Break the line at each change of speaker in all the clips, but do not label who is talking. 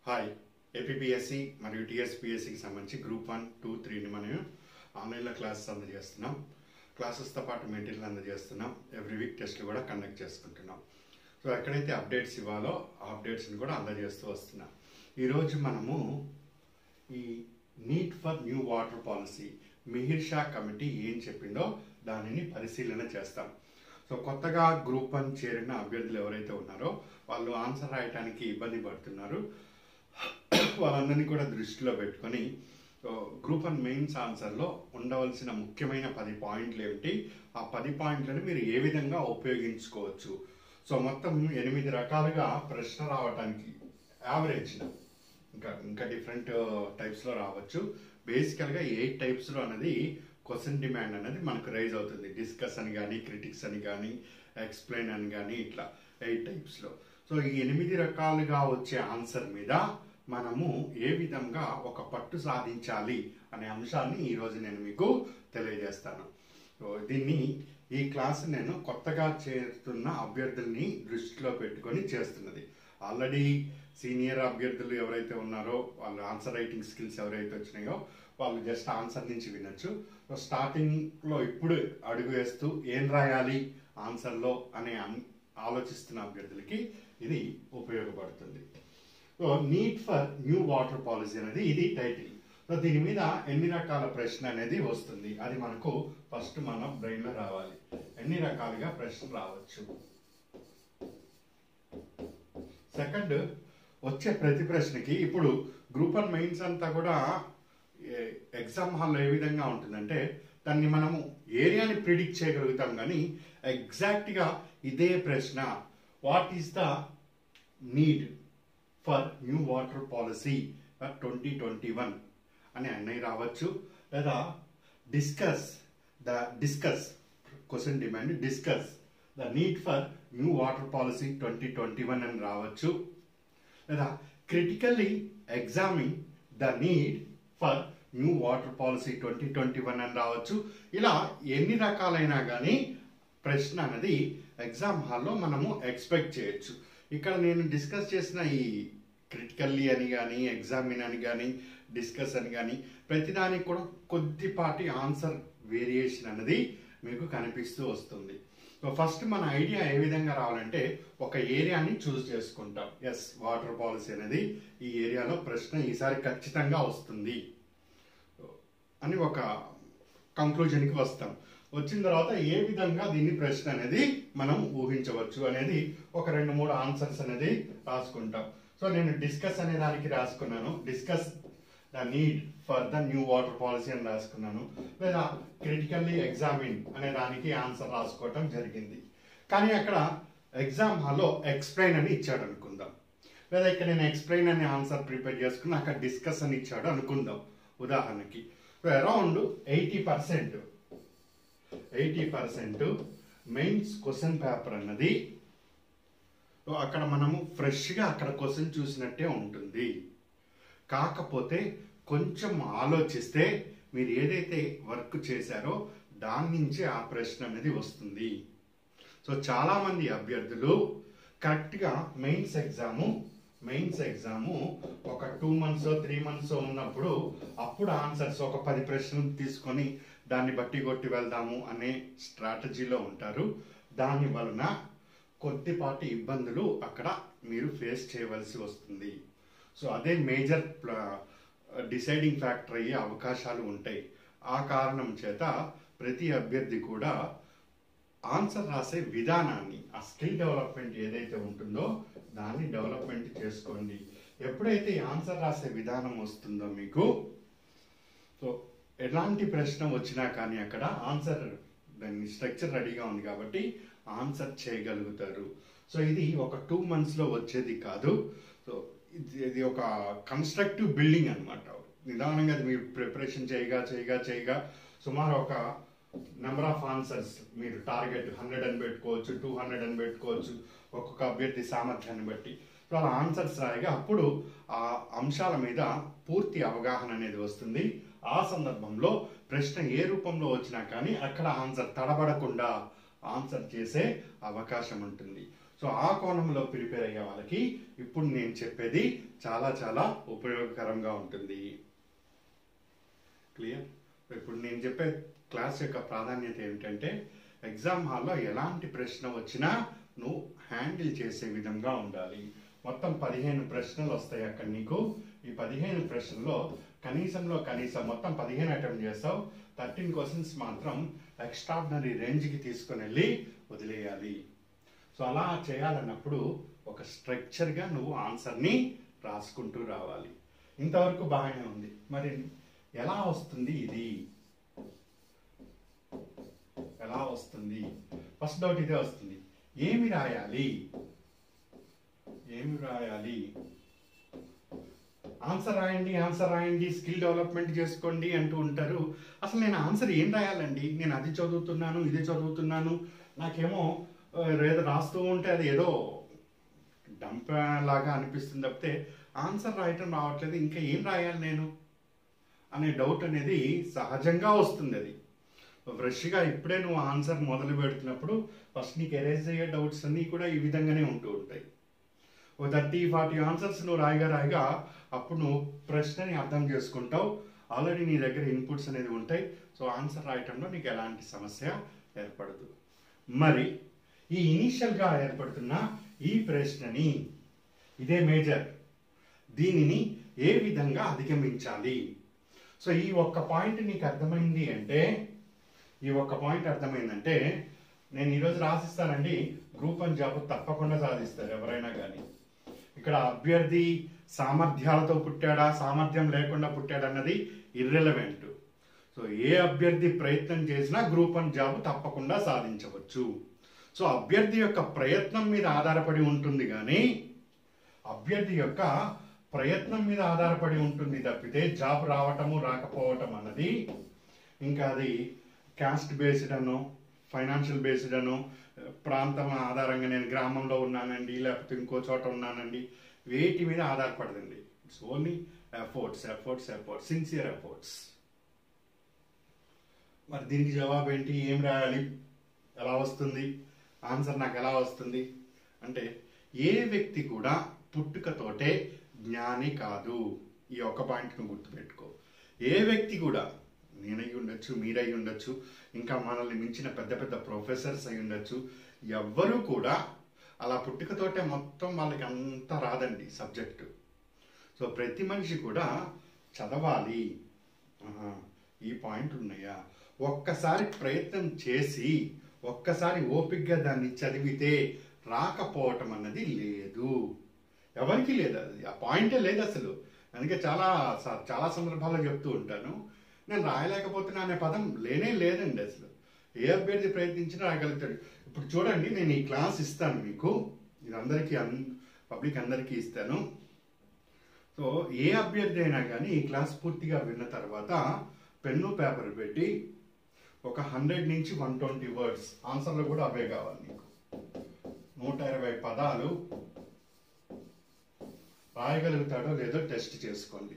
Hi APPSC మరియు టీఎస్పీఎస్సికి సంబంధించి group 1, 2, 3ని మనం ఆన్లైన్లో క్లాసెస్ అందజేస్తున్నాం. క్లాసెస్తో పాటు మెటీరియల్ అందజేస్తున్నాం. ఎవ్రీ వీక్ టెస్ట్లు కూడా కండక్ట్ చేసుకుంటున్నాం. సో ఎక్కడైతే అప్డేట్స్ ఇవ్వాలో ఆ అప్డేట్స్ని కూడా అందజేస్తూ వస్తున్నాం. ఈరోజు మనము ఈ neat for new water policy Mihir Shah committee ఏం చెప్పిందో దానిని పరిశీలన చేస్తాం. సో కొత్తగా గ్రూప్ 1 చేరిన అభ్యర్థులు ఎవరైతే ఉన్నారో వాళ్ళు ఆన్సర్ రాయడానికి ఇబ్బంది పడుతున్నారు. వాళ్ళందరినీ కూడా దృష్టిలో పెట్టుకొని గ్రూప్ 1 మెయిన్స్ ఆన్సర్లో ఉండవలసిన ముఖ్యమైన 10 పాయింట్లు ఏమిటి, ఆ 10 పాయింట్లను మీరు ఏ విధంగా ఉపయోగించుకోవచ్చు. సో మొత్తం 8 రకాలుగా ప్రశ్న రావడానికి యావరేజ్ ఇంకా డిఫరెంట్ టైప్స్లో రావచ్చు. బేసికల్గా 8 టైప్స్లో అనేది క్వశ్చన్ డిమాండ్ అనేది మనకు రైజ్ అవుతుంది. డిస్కస్ అని కానీ, క్రిటిక్స్ అని కానీ, ఎక్స్ప్లెయిన్ అని కానీ, ఇట్లా 8 టైప్స్లో. సో ఈ 8 రకాలుగా వచ్చే ఆన్సర్ మీద మనము ఏ విధంగా ఒక పట్టు సాధించాలి అనే అంశాన్ని ఈరోజు నేను మీకు తెలియజేస్తాను. సో ఈ క్లాస్ నేను కొత్తగా చేస్తున్న అభ్యర్థుల్ని దృష్టిలో పెట్టుకొని చేస్తున్నది. ఆల్రెడీ సీనియర్ అభ్యర్థులు ఎవరైతే ఉన్నారో వాళ్ళు ఆన్సర్ రైటింగ్ స్కిల్స్ ఎవరైతే వచ్చినాయో వాళ్ళు జస్ట్ ఆన్సర్ నుంచి వినొచ్చు. సో స్టార్టింగ్లో ఇప్పుడు అడుగు వేస్తూ ఏం రాయాలి ఆన్సర్లో అనే ఆలోచిస్తున్న అభ్యర్థులకి ఇది ఉపయోగపడుతుంది. So neat for new water policy అనేది ఇది టైటిల్. సో దీని మీద ఎన్ని రకాల ప్రశ్న అనేది వస్తుంది అది మనకు ఫస్ట్ మన బ్రెయిన్లో రావాలి. ఎన్ని రకాలుగా ప్రశ్న రావచ్చు. సెకండ్, వచ్చే ప్రతి ప్రశ్నకి ఇప్పుడు గ్రూప్ 1 మెయిన్స్ అంతా కూడా ఎగ్జామ్ హాల్లో ఏ విధంగా ఉంటుందంటే దాన్ని మనము ఏరియాని ప్రిడిక్ట్ చేయగలుగుతాం, కానీ ఎగ్జాక్ట్గా ఇదే ప్రశ్న what is the need for new water policy for 2021 అని అన్నీ రావచ్చు. లేదా discuss question demand discuss the need for new water policy 2021 అని రావచ్చు. లేదా critically examine the need for new water policy 2021 అని రావచ్చు. ఇలా ఎన్ని రకాలైనా కానీ ప్రశ్న అనేది ఎగ్జామ్ హాల్లో మనము ఎక్స్పెక్ట్ చేయొచ్చు. ఇక్కడ నేను డిస్కస్ చేసిన ఈ క్రిటికల్లీ అని కానీ, ఎగ్జామిన్ అని కానీ, డిస్కస్ అని కానీ ప్రతిదానికి కూడా కొద్దిపాటి ఆన్సర్ వేరియేషన్ అనేది మీకు కనిపిస్తూ వస్తుంది. సో ఫస్ట్ మన ఐడియా ఏ విధంగా రావాలంటే ఒక ఏరియాని చూస్ చేసుకుంటాం. ఎస్, వాటర్ పాలసీ అనేది ఈ ఏరియాలో ప్రశ్న ఈసారి ఖచ్చితంగా వస్తుంది అని ఒక కంక్లూజన్కి వస్తాం. వచ్చిన తర్వాత ఏ విధంగా దీన్ని ప్రశ్న అనేది మనం ఊహించవచ్చు అనేది ఒక 2-3 ఆన్సర్స్ అనేది రాసుకుంటాం. సో నేను డిస్కస్ అనే దానికి రాసుకున్నాను, discuss the need for the new water policy అని రాసుకున్నాను. లేదా క్రిటికల్లీ ఎగ్జామిన్ అనే దానికి ఆన్సర్ రాసుకోవటం జరిగింది. కానీ అక్కడ ఎగ్జామ్ హాల్లో ఎక్స్ప్లెయిన్ అని ఇచ్చాడు అనుకుందాం. లేదా ఇక్కడ నేను ఎక్స్ప్లెయిన్ అనే ఆన్సర్ ప్రిపేర్ చేసుకుని అక్కడ డిస్కస్ అని ఇచ్చాడు అనుకుందాం ఉదాహరణకి. So around 80% mains question paper అన్నది అక్కడ మనము ఫ్రెష్గా అక్కడ క్వశ్చన్ చూసినట్టే ఉంటుంది. కాకపోతే కొంచెం ఆలోచిస్తే మీరు ఏదైతే వర్క్ చేశారో దాని నుంచి ఆ ప్రశ్న అనేది వస్తుంది. సో చాలామంది అభ్యర్థులు కరెక్ట్గా మెయిన్స్ ఎగ్జాము ఒక 2 months 3 months ఉన్నప్పుడు అప్పుడు ఆన్సర్స్ ఒక 10 ప్రశ్నలు తీసుకొని దాన్ని బట్టి కొట్టి వెళ్దాము అనే స్ట్రాటజీలో ఉంటారు. దాని వలన కొద్దిపాటి ఇబ్బందులు అక్కడ మీరు ఫేస్ చేయవలసి వస్తుంది. సో అదే మేజర్ డిసైడింగ్ ఫ్యాక్టర్ అయ్యే అవకాశాలు ఉంటాయి. ఆ కారణం చేత ప్రతి అభ్యర్థి కూడా ఆన్సర్ రాసే విధానాన్ని, ఆ స్కిల్ డెవలప్మెంట్ ఏదైతే ఉంటుందో దాన్ని డెవలప్మెంట్ చేసుకోండి. ఎప్పుడైతే ఆన్సర్ రాసే విధానం వస్తుందో మీకు, సో ఎలాంటి ప్రశ్న వచ్చినా కానీ అక్కడ ఆన్సర్ దాని స్ట్రక్చర్ రెడీగా ఉంది కాబట్టి ఆన్సర్ చేయగలుగుతారు. సో ఇది ఒక 2 monthsలో వచ్చేది కాదు. సో ఇది ఒక కన్స్ట్రక్టివ్ బిల్డింగ్ అనమాట. నిదానంగా మీరు ప్రిపరేషన్ చేయగా సుమారు ఒక నెంబర్ ఆఫ్ ఆన్సర్స్ మీరు టార్గెట్ 100 అని పెట్టుకోవచ్చు, 200 అని పెట్టుకోవచ్చు, ఒక్కొక్క అభ్యర్థి సామర్థ్యాన్ని బట్టి. సో అలా ఆన్సర్స్ రాయగా అప్పుడు ఆ అంశాల మీద పూర్తి అవగాహన అనేది వస్తుంది. ఆ సందర్భంలో ప్రశ్న ఏ రూపంలో వచ్చినా కానీ అక్కడ ఆన్సర్ తడబడకుండా ఆన్సర్ చేసే అవకాశం ఉంటుంది. సో ఆ కోణంలో ప్రిపేర్ అయ్యే వాళ్ళకి ఇప్పుడు నేను చెప్పేది చాలా చాలా ఉపయోగకరంగా ఉంటుంది. క్లియర్? ఇప్పుడు నేను చెప్పే క్లాస్ యొక్క ప్రాధాన్యత ఏమిటంటే ఎగ్జామ్ హాల్లో ఎలాంటి ప్రశ్న వచ్చినా నువ్వు హ్యాండిల్ చేసే విధంగా ఉండాలి. మొత్తం 15 ప్రశ్నలు వస్తాయి అక్కడ నీకు. ఈ 15 ప్రశ్నల్లో కనీసం మొత్తం 15 అటెంప్ట్ చేస్తావు. 13 క్వశ్చన్స్ మాత్రం ఎక్స్ట్రాడినరీ రేంజ్కి తీసుకొని వెళ్ళి వదిలేయాలి. సో అలా చేయాలన్నప్పుడు ఒక స్ట్రక్చర్గా నువ్వు ఆన్సర్ని రాసుకుంటూ రావాలి. ఇంతవరకు బాగానే ఉంది. మరి ఎలా వస్తుంది ఇది? ఎలా వస్తుంది? ఫస్ట్ డౌట్ ఇదే వస్తుంది. ఏమి రాయాలి? ఆన్సర్ రాయండి, స్కిల్ డెవలప్మెంట్ చేసుకోండి అంటూ ఉంటారు. అసలు నేను ఆన్సర్ ఏం రాయాలండి? నేను అది చదువుతున్నాను, ఇది చదువుతున్నాను, నాకేమో ఏదో రాస్తూ ఉంటే అది ఏదో డంప్ లాగా అనిపిస్తుంది తప్పితే ఆన్సర్ రాయటం రావట్లేదు, ఇంకా ఏం రాయాలి నేను అనే డౌట్ అనేది సహజంగా వస్తుంది. అది ఫ్రెష్గా ఇప్పుడే నువ్వు ఆన్సర్ మొదలు పెడుతున్నప్పుడు ఫస్ట్ నీకు ఎరేజ్ అయ్యే డౌట్స్ అన్నీ కూడా ఈ విధంగానే ఉంటూ ఉంటాయి. ఓ 30-40 ఆన్సర్స్ నువ్వు రాయగా అప్పుడు నువ్వు ప్రశ్నని అర్థం చేసుకుంటావు. ఆల్రెడీ నీ దగ్గర ఇన్పుట్స్ అనేది ఉంటాయి. సో ఆన్సర్ రాయటంలో నీకు ఎలాంటి సమస్య ఏర్పడదు. మరి ఈ ఇనీషియల్గా ఏర్పడుతున్న ఈ ప్రశ్నని, ఇదే మేజర్, దీనిని ఏ విధంగా అధిగమించాలి? సో ఈ ఒక్క పాయింట్ నీకు అర్థమైంది అంటే, నేను ఈరోజు రాసిస్తానండి, గ్రూప్ 1 జాబ్ తప్పకుండా సాధిస్తారు ఎవరైనా కానీ. ఇక్కడ అభ్యర్థి సామర్థ్యాలతో పుట్టాడా, సామర్థ్యం లేకుండా పుట్టాడా అన్నది ఇర్రెలవెంట్. సో ఏ అభ్యర్థి ప్రయత్నం చేసినా గ్రూప్ 1 జాబ్ తప్పకుండా సాధించవచ్చు. సో అభ్యర్థి యొక్క ప్రయత్నం మీద ఆధారపడి ఉంటుంది కానీ, అభ్యర్థి యొక్క ప్రయత్నం మీద ఆధారపడి ఉంటుంది తప్పితే జాబ్ రావటము రాకపోవటం అన్నది, ఇంకా అది క్యాస్ట్ బేస్డ్ అనో, ఫైనాన్షియల్ బేస్డ్ అనో, ప్రాంతం ఆధారంగా నేను గ్రామంలో ఉన్నానండి లేకపోతే ఇంకో చోట ఉన్నానండి, వేటి మీద ఆధారపడదండి. It's only efforts, sincere efforts. మరి దీనికి జవాబు ఏంటి? ఏం రాయాలి? ఎలా వస్తుంది ఆన్సర్? నాకు ఎలా వస్తుంది అంటే, ఏ వ్యక్తి కూడా పుట్టుకతోటే జ్ఞాని కాదు. ఈ ఒక్క పాయింట్ను గుర్తుపెట్టుకో. ఏ వ్యక్తి కూడా, నేనై ఉండొచ్చు, మీరై ఉండొచ్చు, ఇంకా మనల్ని మించిన పెద్ద పెద్ద ప్రొఫెసర్స్ అయి ఉండొచ్చు, ఎవ్వరూ కూడా అలా పుట్టుకతోటే మొత్తం వాళ్ళకి అంతా రాదండి సబ్జెక్టు. సో ప్రతి మనిషి కూడా చదవాలి. ఈ పాయింట్ ఉన్నాయా? ఒక్కసారి ప్రయత్నం చేసి ఒక్కసారి ఓపికగా దాన్ని చదివితే రాకపోవటం అన్నది లేదు, ఎవరికి లేదు. అది ఆ పాయింటే లేదు అసలు. అందుకే చాలా సందర్భాల్లో చెప్తూ ఉంటాను, నేను రాయలేకపోతున్నా అనే పదం లేనే లేదండి అసలు. ఏ అభ్యర్థి ప్రయత్నించినా రాయగలుగుతాడు. ఇప్పుడు చూడండి, నేను ఈ క్లాస్ ఇస్తాను మీకు, ఇది అందరికీ పబ్లిక్ అందరికీ ఇస్తాను. సో ఏ అభ్యర్థి అయినా కానీ ఈ క్లాస్ పూర్తిగా విన్న తర్వాత పెన్ను పేపర్ పెట్టి ఒక 100 నుంచి 120 వర్డ్స్, ఆన్సర్లు కూడా అవే కావాలి నీకు, 120 పదాలు రాయగలుగుతాడో లేదో టెస్ట్ చేసుకోండి.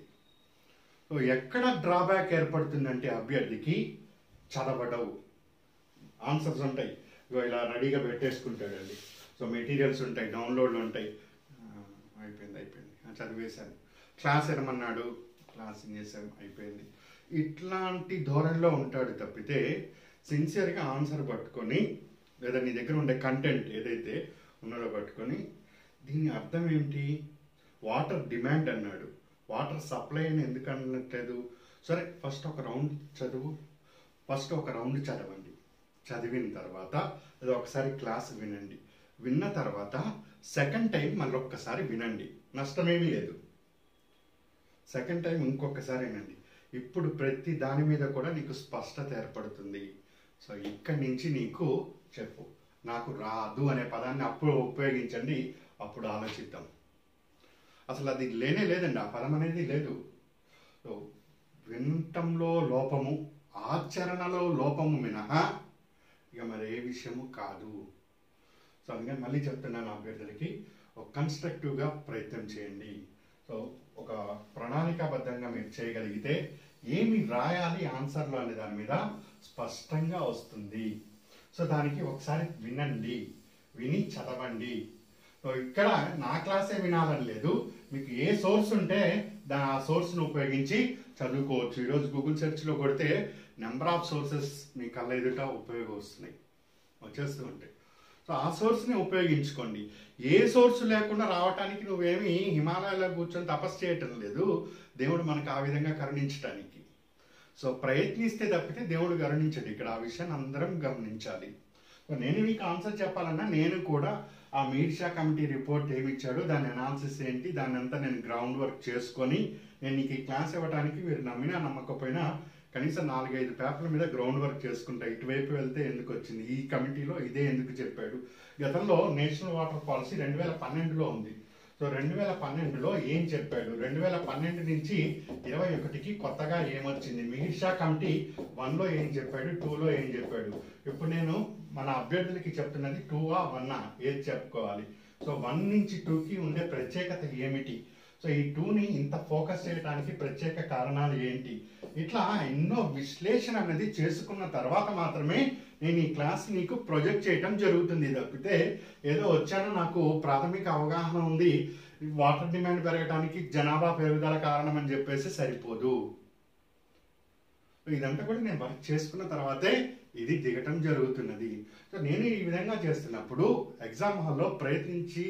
సో ఎక్కడ డ్రాబ్యాక్ ఏర్పడుతుందంటే అభ్యర్థికి చదవడవు. ఆన్సర్స్ ఉంటాయి, ఇలా రెడీగా పెట్టేసుకుంటాడండి. సో మెటీరియల్స్ ఉంటాయి, డౌన్లోడ్లు ఉంటాయి, అయిపోయింది చదివేశాను, క్లాస్ ఏమన్నాడు, క్లాస్ చేసాను, అయిపోయింది, ఇట్లాంటి ధోరణిలో ఉంటాడు తప్పితే సిన్సియర్గా ఆన్సర్ పట్టుకొని, లేదా నీ దగ్గర ఉండే కంటెంట్ ఏదైతే ఉన్నదో పట్టుకొని, దీని అర్థం ఏమిటి, వాటర్ డిమాండ్ అన్నాడు, వాటర్ సప్లై అని ఎందుకు అనట్లేదు? సరే ఫస్ట్ ఒక రౌండ్ చదవండి, చదివిన తర్వాత అది ఒకసారి క్లాస్ వినండి, విన్న తర్వాత సెకండ్ టైం మళ్ళీ ఒక్కసారి వినండి, నష్టమేమీ లేదు. సెకండ్ టైం ఇంకొకసారి వినండి. ఇప్పుడు ప్రతి దాని మీద కూడా నీకు స్పష్టత ఏర్పడుతుంది. సో ఇక్కడి నుంచి నీకు చెప్పు, నాకు రాదు అనే పదాన్ని అప్పుడు ఉపయోగించండి, అప్పుడు ఆలోచిద్దాం. అసలు అది లేనే లేదండి, ఆ పదం అనేది లేదు. సో వినటంలో లోపము, ఆచరణలో లోపము మినహా ఇక మరే విషయము కాదు. సో అందుకని మళ్ళీ చెప్తున్నాను అభ్యర్థులకి, ఒక కన్స్ట్రక్టివ్గా ప్రయత్నం చేయండి. సో ఒక ప్రణాళికాబద్ధంగా మీరు చేయగలిగితే ఏమి రాయాలి ఆన్సర్లో అనే దాని మీద స్పష్టంగా వస్తుంది. సో దానికి ఒకసారి వినండి, విని చదవండి. సో ఇక్కడ నా క్లాసే వినాలని లేదు, మీకు ఏ సోర్స్ ఉంటే ఆ సోర్స్ను ఉపయోగించి చదువుకోవచ్చు. ఈరోజు గూగుల్ సెర్చ్లో కొడితే నెంబర్ ఆఫ్ సోర్సెస్ మీ కళ్ళ ఎదుట ఉపయోగం వస్తున్నాయి, వచ్చేస్తూ ఉంటాయి. సో ఆ సోర్స్ని ఉపయోగించుకోండి. ఏ సోర్స్ లేకుండా రావటానికి నువ్వేమి హిమాలయాలో కూర్చొని తపస్సు చేయటం లేదు, దేవుడు మనకు ఆ విధంగా కరుణించటానికి. సో ప్రయత్నిస్తే తప్పితే దేవుడు కరుణించడు. ఇక్కడ ఆ విషయాన్ని అందరం గమనించాలి. సో నేను మీకు ఆన్సర్ చెప్పాలన్నా నేను కూడా ఆ మీర్షా కమిటీ రిపోర్ట్ ఏమి ఇచ్చాడో దాని అనాలిసిస్ ఏంటి, దాని అంతా నేను గ్రౌండ్ వర్క్ చేసుకొని నేను నీకు ఈ క్లాస్ ఇవ్వడానికి మీరు నమ్మినా నమ్మకపోయినా కనీసం 4-5 పేపర్ల మీద గ్రౌండ్ వర్క్ చేసుకుంటా. ఇటువైపు వెళ్తే ఎందుకు వచ్చింది, ఈ కమిటీలో ఇదే ఎందుకు చెప్పాడు. గతంలో నేషనల్ వాటర్ పాలసీ 2012లో ఉంది. సో 2012లో ఏం చెప్పాడు, 2012 నుంచి 2021కి కొత్తగా ఏమొచ్చింది, మీర్షా కమిటీ 1లో ఏం చెప్పాడు, 2లో ఏం చెప్పాడు. ఇప్పుడు నేను మన అభ్యర్థులకి చెప్తున్నది 2ఆ 1ఆ ఏది చెప్పుకోవాలి. సో 1 నుంచి 2కి ఉండే ప్రత్యేకత ఏమిటి, సో ఈ 2ని ఇంత ఫోకస్ చేయడానికి ప్రత్యేక కారణాలు ఏంటి, ఇట్లా ఎన్నో విశ్లేషణ అనేది చేసుకున్న తర్వాత మాత్రమే నేను ఈ క్లాస్ నీకు ప్రొజెక్ట్ చేయటం జరుగుతుంది. తప్పితే ఏదో వచ్చానో నాకు ప్రాథమిక అవగాహన ఉంది, వాటర్ డిమాండ్ పెరగడానికి జనాభా పెరుగుదల కారణం అని చెప్పేసి సరిపోదు. ఇదంతా కూడా నేను వర్క్ చేసుకున్న తర్వాతే ఇది దిగటం జరుగుతున్నది. సో నేను ఈ విధంగా చేస్తున్నప్పుడు ఎగ్జామ్ హాల్లో ప్రయత్నించి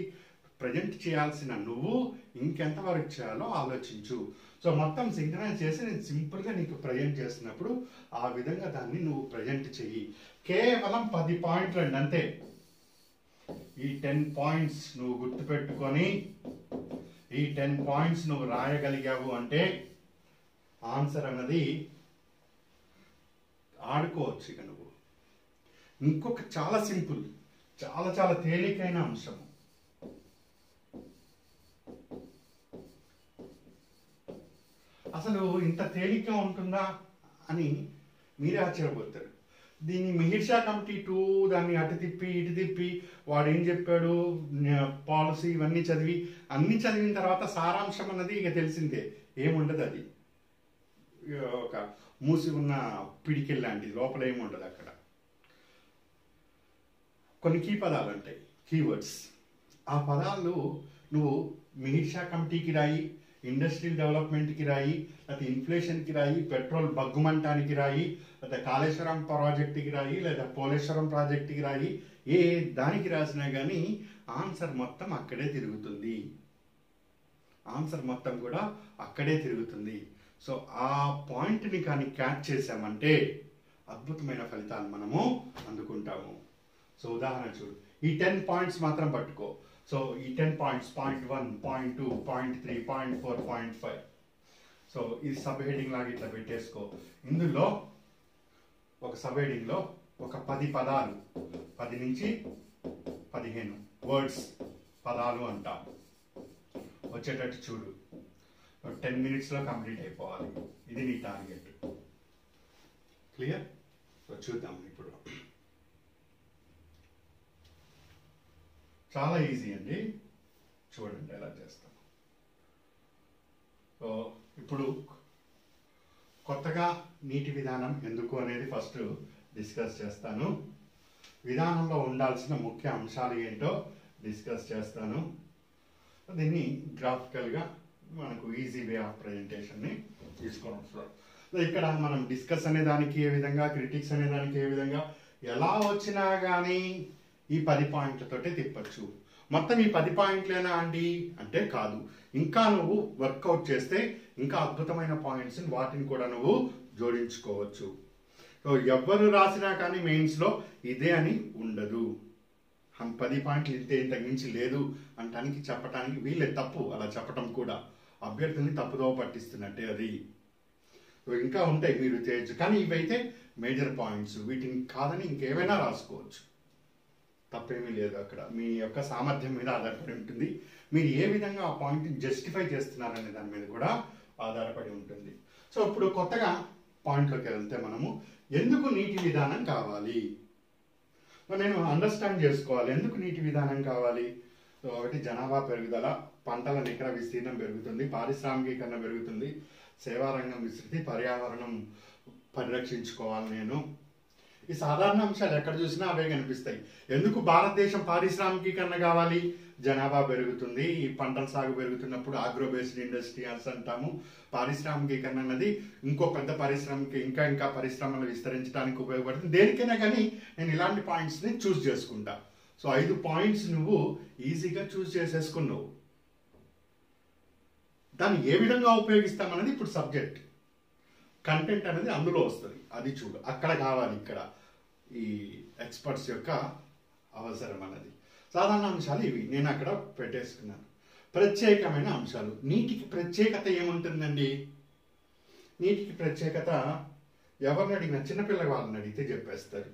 ప్రజెంట్ చేయాల్సిన నువ్వు ఇంకెంత వరకు చేయాలో ఆలోచించు. సో మొత్తం సింక్రనైజ్ చేసి నేను సింపుల్గా నీకు ప్రజెంట్ చేస్తున్నప్పుడు ఆ విధంగా దాన్ని నువ్వు ప్రజెంట్ చెయ్యి. కేవలం 10 పాయింట్లు అండి అంతే. ఈ 10 పాయింట్స్ నువ్వు గుర్తుపెట్టుకొని ఈ 10 పాయింట్స్ నువ్వు రాయగలిగావు అంటే ఆన్సర్ అన్నది ఆడుకోవచ్చు. ఇక నువ్వు ఇంకొక చాలా సింపుల్, చాలా చాలా తేలికైన అంశం. అసలు ఇంత తేలిక ఉంటుందా అని మీరే ఆశ్చర్యపోతారు. దీన్ని మీర్షా కమిటీ 2 దాన్ని అటు తిప్పి ఇటు తిప్పి వాడు ఏం చెప్పాడు, పాలసీ ఇవన్నీ అన్ని చదివిన తర్వాత సారాంశం అన్నది ఇక తెలిసిందే, ఏముండదు. అది ఒక మూసి ఉన్న పిడికిల్ లాంటిది, లోపల ఏముండదు. అక్కడ కొన్ని కీ పదాలు ఉంటాయి, కీవర్డ్స్. ఆ పదాలు నువ్వు మీర్షా కమిటీకి రాయి, ఇండస్ట్రియల్ డెవలప్మెంట్కి రాయి, లేకపోతే ఇన్ఫ్లేషన్కి రాయి, పెట్రోల్ బగ్గుమంటానికి రాయి, లేదా కాళేశ్వరం ప్రాజెక్టుకి రాయి, లేదా పోలేశ్వరం ప్రాజెక్టుకి రాయి. ఏ దానికి రాసినా కానీ ఆన్సర్ మొత్తం అక్కడే తిరుగుతుంది. ఆన్సర్ మొత్తం కూడా అక్కడే తిరుగుతుంది. సో ఆ పాయింట్ని కానీ క్యాచ్ చేసామంటే అద్భుతమైన ఫలితాలు మనము అందుకుంటాము. సో ఉదాహరణ చూడు, ఈ 10 పాయింట్స్ మాత్రం పట్టుకో. సో ఈ 10 points, point 1, point 2, point 3, point 4, point 5. So ఇది సబ్ హెడింగ్ లాగా ఇట్లా పెట్టేసుకో. ఇందులో ఒక సబ్ హెడింగ్లో ఒక 10 పదాలు, 10 నుంచి 15 వర్డ్స్, పదాలు అంటాం వచ్చేటట్టు చూడు. 10 మినిట్స్లో కంప్లీట్ అయిపోవాలి. ఇది నీ టార్గెట్. క్లియర్? సో చూద్దాం ఇప్పుడు. చాలా ఈజీ అండి, చూడండి ఎలా చేస్తాం. సో ఇప్పుడు కొత్తగా నీటి విధానం ఎందుకు అనేది ఫస్ట్ డిస్కస్ చేస్తాను. విధానంలో ఉండాల్సిన ముఖ్య అంశాలు ఏంటో డిస్కస్ చేస్తాను. దీన్ని గ్రాఫికల్గా మనకు ఈజీ వే ఆఫ్ ప్రజెంటేషన్ని తీసుకోవడం. సో ఇక్కడ మనం డిస్కస్ అనే దానికి ఏ విధంగా, క్రిటిక్స్ అనే దానికి ఏ విధంగా, ఎలా వచ్చినా కానీ ఈ 10 పాయింట్లతోటే తిప్పచ్చు. మొత్తం ఈ 10 పాయింట్లేనా అండి అంటే కాదు, ఇంకా నువ్వు వర్కౌట్ చేస్తే ఇంకా అద్భుతమైన పాయింట్స్ వాటిని కూడా నువ్వు జోడించుకోవచ్చు. సో ఎవ్వరు రాసినా కానీ మెయిన్స్లో ఇదే అని ఉండదు. 10 పాయింట్లు ఇంతకు మించి లేదు అంటానికి చెప్పడానికి వీళ్ళే తప్పు. అలా చెప్పటం కూడా అభ్యర్థుల్ని తప్పుదోవ పట్టిస్తున్నట్టే అది. ఇంకా ఉంటాయి మీరు చేయొచ్చు, కానీ ఇవైతే మేజర్ పాయింట్స్. వీటిని కాదని ఇంకేమైనా రాసుకోవచ్చు, తప్పేమీ లేదు. అక్కడ మీ యొక్క సామర్థ్యం మీద ఆధారపడి ఉంటుంది. మీరు ఏ విధంగా ఆ పాయింట్ని జస్టిఫై చేస్తున్నారనే దాని మీద కూడా ఆధారపడి ఉంటుంది. సో ఇప్పుడు కొత్తగా పాయింట్లోకి వెళ్తే మనము ఎందుకు నీటి విధానం కావాలి, నేను అండర్స్టాండ్ చేసుకోవాలి. ఎందుకు నీటి విధానం కావాలి? సో ఒకటి, జనాభా పెరుగుదల, పంటల నికర విస్తీర్ణం పెరుగుతుంది, పారిశ్రామికీకరణ పెరుగుతుంది, సేవారంగం విస్తృతి, పర్యావరణం పరిరక్షించుకోవాలి నేను. ఈ సాధారణ అంశాలు ఎక్కడ చూసినా అవే కనిపిస్తాయి. ఎందుకు భారతదేశం పారిశ్రామికీకరణ కావాలి? జనాభా పెరుగుతుంది, ఈ పంటల సాగు పెరుగుతున్నప్పుడు ఆగ్రో బేస్డ్ ఇండస్ట్రీస్ అంటాము. పారిశ్రామికీకరణ అన్నది ఇంకో పెద్ద ఇంకా పరిశ్రమలు విస్తరించడానికి ఉపయోగపడుతుంది. దేనికైనా కానీ నేను ఇలాంటి పాయింట్స్ని చూస్ చేసుకుంటా. సో 5 పాయింట్స్ నువ్వు ఈజీగా చూస్ చేసేసుకున్నావు. దాన్ని ఏ విధంగా ఉపయోగిస్తామన్నది ఇప్పుడు సబ్జెక్ట్. కంటెంట్ అనేది అందులో వస్తుంది, అది చూడు. అక్కడ కావాలి, ఇక్కడ ఈ ఎక్స్పర్ట్స్ యొక్క అవసరం అన్నది. సాధారణ అంశాలు ఇవి నేను అక్కడ పెట్టేసుకున్నాను. ప్రత్యేకమైన అంశాలు. నీటికి ప్రత్యేకత ఏముంటుందండి? నీటికి ప్రత్యేకత ఎవరిని అడిగినా, చిన్నపిల్ల వాళ్ళని అడిగితే చెప్పేస్తారు.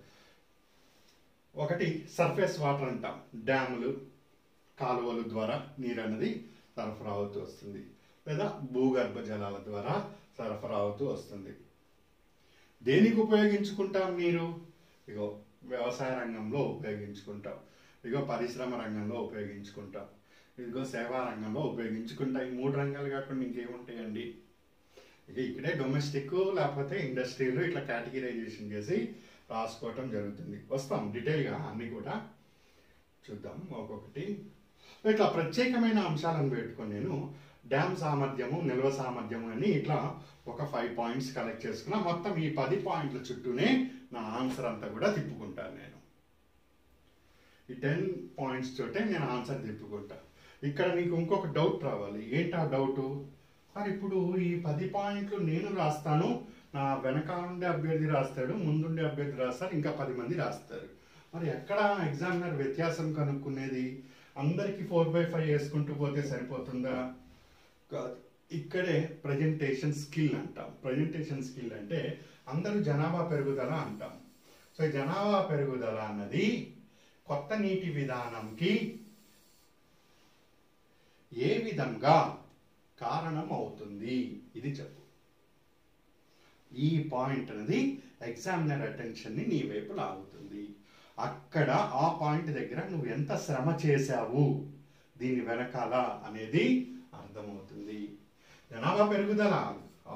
ఒకటి సర్ఫేస్ వాటర్ అంటాం. డ్యాములు, కాలువల ద్వారా నీరు అన్నది సరఫరా అవుతూ వస్తుంది, లేదా భూగర్భ జలాల ద్వారా సరఫరా అవుతూ వస్తుంది. దేనికి ఉపయోగించుకుంటాం నీరు? ఇగో వ్యవసాయ రంగంలో ఉపయోగించుకుంటాం, ఇగో పరిశ్రమ రంగంలో ఉపయోగించుకుంటాం, ఇదిగో సేవా రంగంలో ఉపయోగించుకుంటాం. ఈ 3 రంగాలు కాకుండా ఇంకేముంటాయండి? ఇక ఇక్కడే డొమెస్టిక్ లేకపోతే ఇండస్ట్రీలు ఇట్లా కేటగిరైజేషన్ చేసి రాసుకోవటం జరుగుతుంది. వస్తాం డీటెయిల్గా అన్నీ కూడా చూద్దాం ఒక్కొక్కటి. ఇట్లా ప్రత్యేకమైన అంశాలను పెట్టుకొని నేను డ్యామ్ సామర్థ్యము, నిల్వ సామర్థ్యము అని ఇట్లా ఒక 5 పాయింట్స్ కలెక్ట్ చేసుకున్నా. మొత్తం ఈ 10 పాయింట్ల చుట్టూనే నా ఆన్సర్ అంతా కూడా తిప్పుకుంటాను నేను. ఈ 10 పాయింట్స్ తోటే నేను ఆన్సర్ తిప్పుకుంటా. ఇక్కడ నీకు ఇంకొక డౌట్ రావాలి. ఏంటి ఆ డౌటు? మరి ఇప్పుడు ఈ 10 పాయింట్లు నేను రాస్తాను, నా వెనకాలండే అభ్యర్థి రాస్తాడు, ముందుండే అభ్యర్థి రాస్తారు, ఇంకా 10 మంది రాస్తారు. మరి ఎక్కడ ఎగ్జామినర్ వ్యత్యాసం కనుక్కునేది? అందరికీ 4/5 వేసుకుంటూ పోతే సరిపోతుందా? కాదు. ఇక్కడే ప్రజెంటేషన్ స్కిల్ అంటాం. ప్రజెంటేషన్ స్కిల్ అంటే అందరూ జనాభా పెరుగుదల అంటాం. సో ఈ జనాభా పెరుగుదల అన్నది కొత్త నీటి విధానంకి ఏ విధంగా కారణం అవుతుంది, ఇది చెప్పు. ఈ పాయింట్ అనేది ఎగ్జామినర్ అటెన్షన్ని నీ వైపు లాగుతుంది. అక్కడ ఆ పాయింట్ దగ్గర నువ్వు ఎంత శ్రమ చేశావు దీని వెనకాల అనేది అర్థమవుతుంది. జనాభా పెరుగుదల,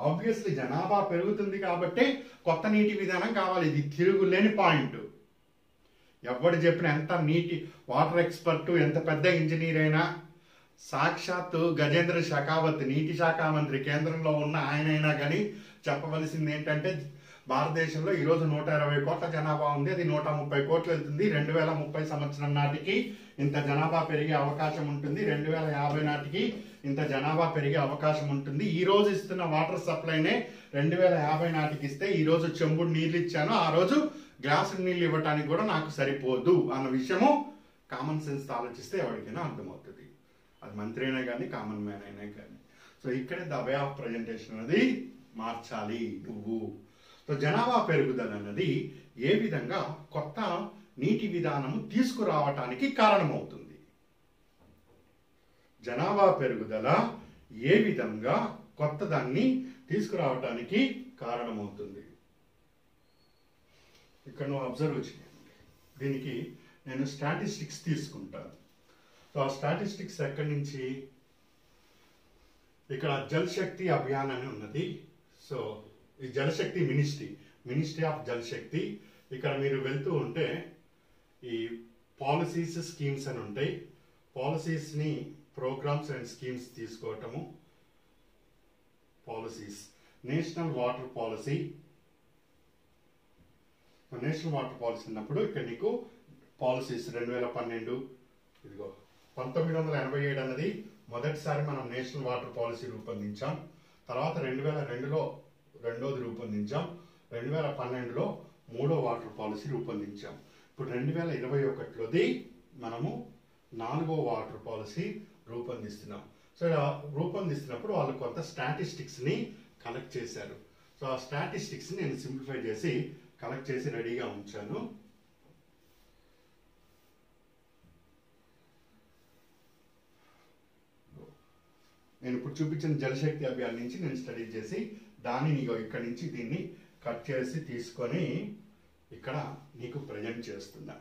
ఆబ్వియస్లీ జనాభా పెరుగుతుంది కాబట్టి కొత్త నీటి విధానం కావాలి. ఇది తిరుగులేని పాయింట్. ఎవడు చెప్పిన ఎంత వాటర్ ఎక్స్పర్ట్, ఎంత పెద్ద ఇంజనీర్ అయినా, సాక్షాత్తు గజేంద్ర షెకావత్ నీటి శాఖ మంత్రి కేంద్రంలో ఉన్న ఆయన అయినా కానీ చెప్పవలసింది ఏంటంటే భారతదేశంలో ఈరోజు 120 కోట్ల జనాభా ఉంది, అది 130 కోట్లు వెళ్తుంది. 2030 సంవత్సరం నాటికి ఇంత జనాభా పెరిగే అవకాశం ఉంటుంది, 2050 నాటికి ఇంత జనాభా పెరిగే అవకాశం ఉంటుంది. ఈ రోజు ఇస్తున్న వాటర్ సప్లైనే 2050 నాటికి ఇస్తే, ఈ రోజు చెంబుడు నీళ్ళు ఇచ్చాను, ఆ రోజు గ్లాసు నీళ్ళు ఇవ్వటానికి కూడా నాకు సరిపోదు అన్న విషయము కామన్ సెన్స్ ఆలోచిస్తే ఎవరికైనా అర్థమవుతుంది. అది మంత్రి అయినా కానీ కామన్ మ్యాన్ అయినా కానీ. సో ఇక్కడే ద వే ఆఫ్ ప్రజెంటేషన్ అనేది మార్చాలి నువ్వు. సో జనాభా పెరుగుదల అన్నది ఏ విధంగా కొత్త నీటి విధానము తీసుకురావటానికి కారణమవుతుంది. జనాభా పెరుగుదల ఏ విధంగా కొత్త దాన్ని తీసుకురావటానికి కారణమవుతుంది. ఇక్కడ నువ్వు అబ్జర్వ్ చేయండి. దీనికి నేను స్టాటిస్టిక్స్ తీసుకుంటాను. సో ఆ స్టాటిస్టిక్స్ ఎక్కడి నుంచి? ఇక్కడ జల్ శక్తి అభియాన్ అని ఉన్నది. సో ఈ జలశక్తి మినిస్ట్రీ ఆఫ్ జల్ శక్తి. ఇక్కడ మీరు వెళ్తూ ఉంటే ఈ పాలసీస్, స్కీమ్స్ అని ఉంటాయి. పాలసీస్ని ప్రోగ్రామ్స్ అండ్ స్కీమ్స్ తీసుకోవటము. Policies, national water policy. National water policy ఉన్నప్పుడు ఇక్కడ నీకు పాలసీస్ 2012, ఇదిగో 1987 అన్నది మొదటిసారి మనం నేషనల్ వాటర్ పాలసీ రూపొందించాం. తర్వాత 2002లో రెండోది రూపొందించాం. 2012లో మూడో వాటర్ పాలసీ రూపొందించాం. ఇప్పుడు 2021లోది మనము 4వ వాటర్ పాలసీ రూపొందిస్తున్నాం. సో ఇలా రూపొందిస్తున్నప్పుడు వాళ్ళు కొంత స్టాటిస్టిక్స్ని కలెక్ట్ చేశారు. సో ఆ స్టాటిస్టిక్స్ని నేను సింప్లిఫై చేసి కలెక్ట్ చేసి రెడీగా ఉంచాను. నేను ఇప్పుడు చూపించిన జలశక్తి అభియాన్ నుంచి నేను స్టడీ చేసి దాన్ని ఇక్కడి నుంచి దీన్ని కట్ చేసి తీసుకొని ఇక్కడ నీకు ప్రజెంట్ చేస్తున్నా.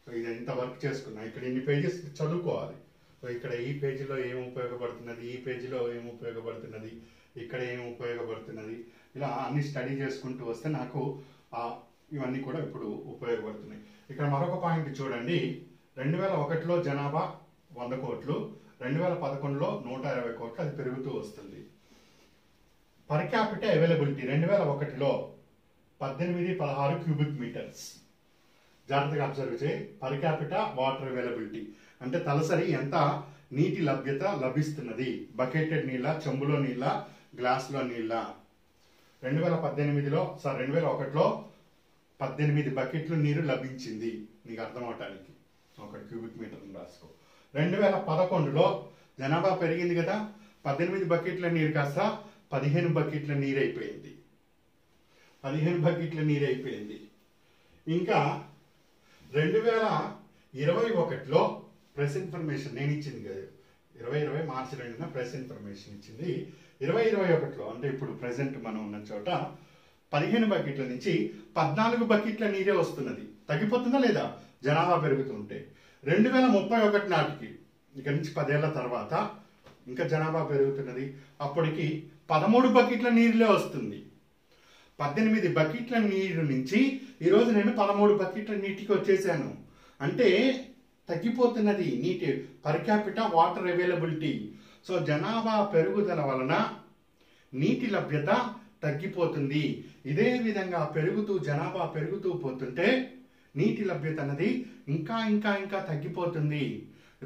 సో ఇది ఇంత వర్క్ చేసుకున్నా. ఇక్కడ ఇన్ని పేజెస్ చదువుకోవాలి. సో ఇక్కడ ఈ పేజీలో ఏం ఉపయోగపడుతున్నది, ఈ పేజీలో ఏం ఉపయోగపడుతున్నది, ఇక్కడ ఏం ఉపయోగపడుతున్నది, ఇలా అన్ని స్టడీ చేసుకుంటూ వస్తే నాకు ఆ ఇవన్నీ కూడా ఇప్పుడు ఉపయోగపడుతున్నాయి. ఇక్కడ మరొక పాయింట్ చూడండి, 2001లో జనాభా 100 కోట్లు, 2011లో 120 కోట్లు, అది పెరుగుతూ వస్తుంది. పర్ క్యాపిటల్ అవైలబిలిటీ 2001లో 18-16 క్యూబిక్ మీటర్స్. జాగ్రత్తగా అబ్జర్వ్ చేయి. పర్ క్యాపిటల్ వాటర్ అవైలబిలిటీ అంటే తలసరి ఎంత నీటి లభ్యత లభిస్తున్నది. బకెటెడ్ నీళ్ళ, చెంబులో నీళ్ళ, గ్లాసులో నీళ్ళ. 2001లో 18 బకెట్లు నీరు లభించింది. నీకు అర్థం అవటానికి 1 క్యూబిక్ మీటర్ రాసుకో. 2011లో జనాభా పెరిగింది కదా, 18 బకెట్ల నీరు కాస్త 15 బకెట్ల నీరు అయిపోయింది. 15 బకెట్ల నీరు అయిపోయింది. ఇంకా 2021లో ప్రెస్ ఇన్ఫర్మేషన్ నేను ఇచ్చింది కదా, 2020 మార్చి 2న ప్రెస్ ఇన్ఫర్మేషన్ ఇచ్చింది. 2021లో అంటే ఇప్పుడు ప్రెసెంట్ మనం ఉన్న చోట 15 బకెట్ల నుంచి 14 బకెట్ల నీరే వస్తున్నది. తగ్గిపోతుందా లేదా జనాభా పెరుగుతుంటే? 2031 నాటికి, ఇక నుంచి 10 ఏళ్ల తర్వాత ఇంకా జనాభా పెరుగుతున్నది, అప్పటికి 13 బకెట్ల నీరులే వస్తుంది. 18 బకెట్ల నీరు నుంచి ఈరోజు నేను 13 బకెట్ల నీటికి వచ్చేసాను. అంటే తగ్గిపోతున్నది నీటి per capital water availability. So జనాభా పెరుగుదల వలన నీటి లభ్యత తగ్గిపోతుంది. ఇదే విధంగా జనాభా పెరుగుతూ పోతుంటే నీటి లభ్యత అన్నది ఇంకా ఇంకా ఇంకా తగ్గిపోతుంది.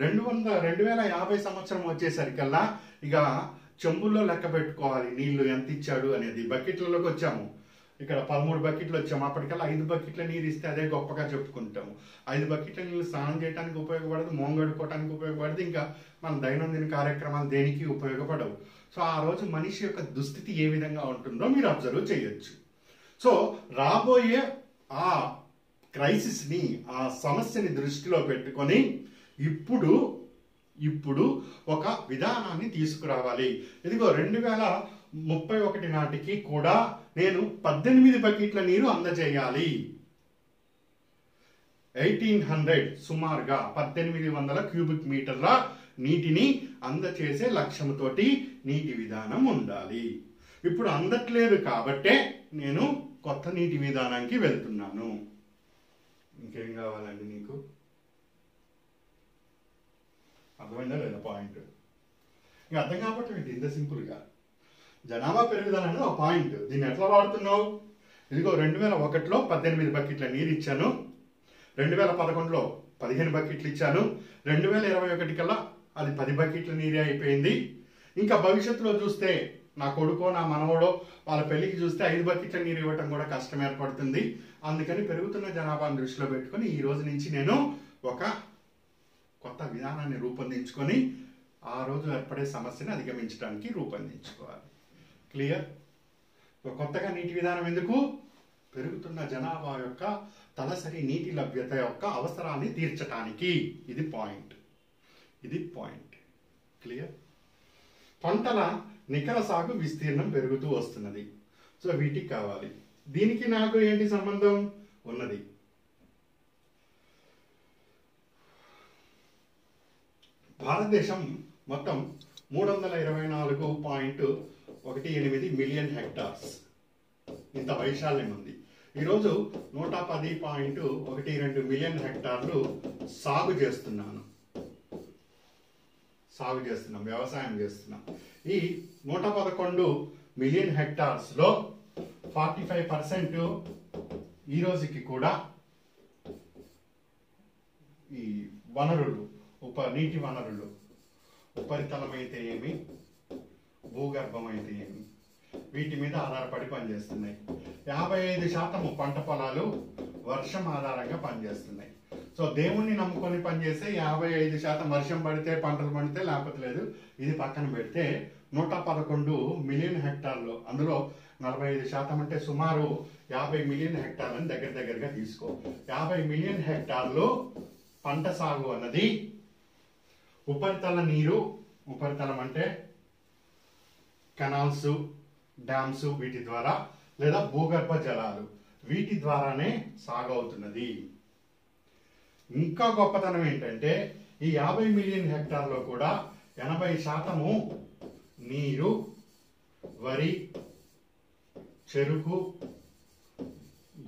2050 సంవత్సరం వచ్చేసరికల్లా ఇక చెంబుల్లో లెక్క పెట్టుకోవాలి నీళ్లు ఎంత ఇచ్చాడు అనేది. బకెట్లలోకి వచ్చాము, ఇక్కడ 13 బకెట్లు వచ్చాము, అప్పటికల్లా 5 బకెట్ల నీరు ఇస్తే అదే గొప్పగా చెప్పుకుంటాము. 5 బకెట్ల నీళ్ళు స్నానం చేయడానికి ఉపయోగపడదు, మోంగడుకోవడానికి ఉపయోగపడదు, ఇంకా మన దైనందిన కార్యక్రమాలు దేనికి ఉపయోగపడవు. సో ఆ రోజు మనిషి యొక్క దుస్థితి ఏ విధంగా ఉంటుందో మీరు అబ్జర్వ్ చేయొచ్చు. సో రాబోయే ఆ క్రైసిస్ని, ఆ సమస్యని దృష్టిలో పెట్టుకొని ఇప్పుడు ఒక విధానాన్ని తీసుకురావాలి. ఇదిగో 2031 నాటికి కూడా నేను 18 బకెట్ల నీరు అందజేయాలి. 1800 సుమారుగా 1800 క్యూబిక్ మీటర్ల నీటిని అందచేసే లక్ష్యంతోటి నీటి విధానం ఉండాలి. ఇప్పుడు అందట్లేదు కాబట్టే నేను కొత్త నీటి విధానానికి వెళ్తున్నాను. ఇంకేం కావాలండి నీకు? అర్థమైందా లేదా పాయింట్? ఇంకా అర్థం కాబట్టి ఇంత సింపుల్గా జనాభా పెరుగుదల అనేది ఒక పాయింట్. దీన్ని ఎట్లా వాడుతున్నావు? ఇదిగో 2001లో 18 బకెట్ల నీరు ఇచ్చాను, 2011లో 15 బకెట్లు ఇచ్చాను, 2021 కల్లా అది 10 బకెట్ల నీరే అయిపోయింది. ఇంకా భవిష్యత్తులో చూస్తే నా కొడుకో నా మనవడో వాళ్ళ పెళ్లికి చూస్తే 5 బకెట్ల నీరు ఇవ్వటం కూడా కష్టం ఏర్పడుతుంది. అందుకని పెరుగుతున్న జనాభాను దృష్టిలో పెట్టుకొని ఈ రోజు నుంచి నేను ఒక కొత్త విధానాన్ని రూపొందించుకొని ఆ రోజు ఏర్పడే సమస్యను అధిగమించడానికి రూపొందించుకోవాలి. క్లియర్? కొత్తగా నీటి విధానం ఎందుకు? పెరుగుతున్న జనాభా యొక్క తలసరి నీటి లభ్యత యొక్క అవసరాన్ని తీర్చడానికి. ఇది పాయింట్. క్లియర్? పంటల నికర సాగు విస్తీర్ణం పెరుగుతూ వస్తున్నది. సో వీటికి కావాలి. దీనికి నాకు ఏంటి సంబంధం ఉన్నది? భారతదేశం మొత్తం 324.18 మిలియన్ హెక్టార్స్ ఇంత వైశాల్యం ఉంది. ఈరోజు 110.12 మిలియన్ హెక్టార్లు సాగు చేస్తున్నాం, వ్యవసాయం చేస్తున్నాం. ఈ 111 మిలియన్ హెక్టార్స్లో 45% ఈ రోజుకి కూడా ఈ వనరులు, నీటి వనరులు, ఉపరితలం అయితే ఏమి, భూగర్భం అయితే ఏమి, వీటి మీద ఆధారపడి పనిచేస్తున్నాయి. 55% పంట పొలాలు వర్షం ఆధారంగా పనిచేస్తున్నాయి. సో దేవుణ్ణి నమ్ముకొని పనిచేస్తే 55% వర్షం పడితే పంటలు పండితే, లేకపోతే లేదు. ఇది పక్కన పెడితే 111 మిలియన్ హెక్టార్లు, అందులో 45% అంటే సుమారు 50 మిలియన్ హెక్టార్లను దగ్గరగా తీసుకో. 50 మిలియన్ హెక్టార్లు పంట సాగు అన్నది ఉపరితల నీరు, ఉపరితలం అంటే కెనాల్స్, డ్యామ్స్, వీటి ద్వారా, లేదా భూగర్భ జలాలు, వీటి ద్వారానే సాగు అవుతున్నది. ఇంకా గొప్పతనం ఏంటంటే ఈ 50 మిలియన్ హెక్టార్లో కూడా 80% నీరు వరి, చెరుకు,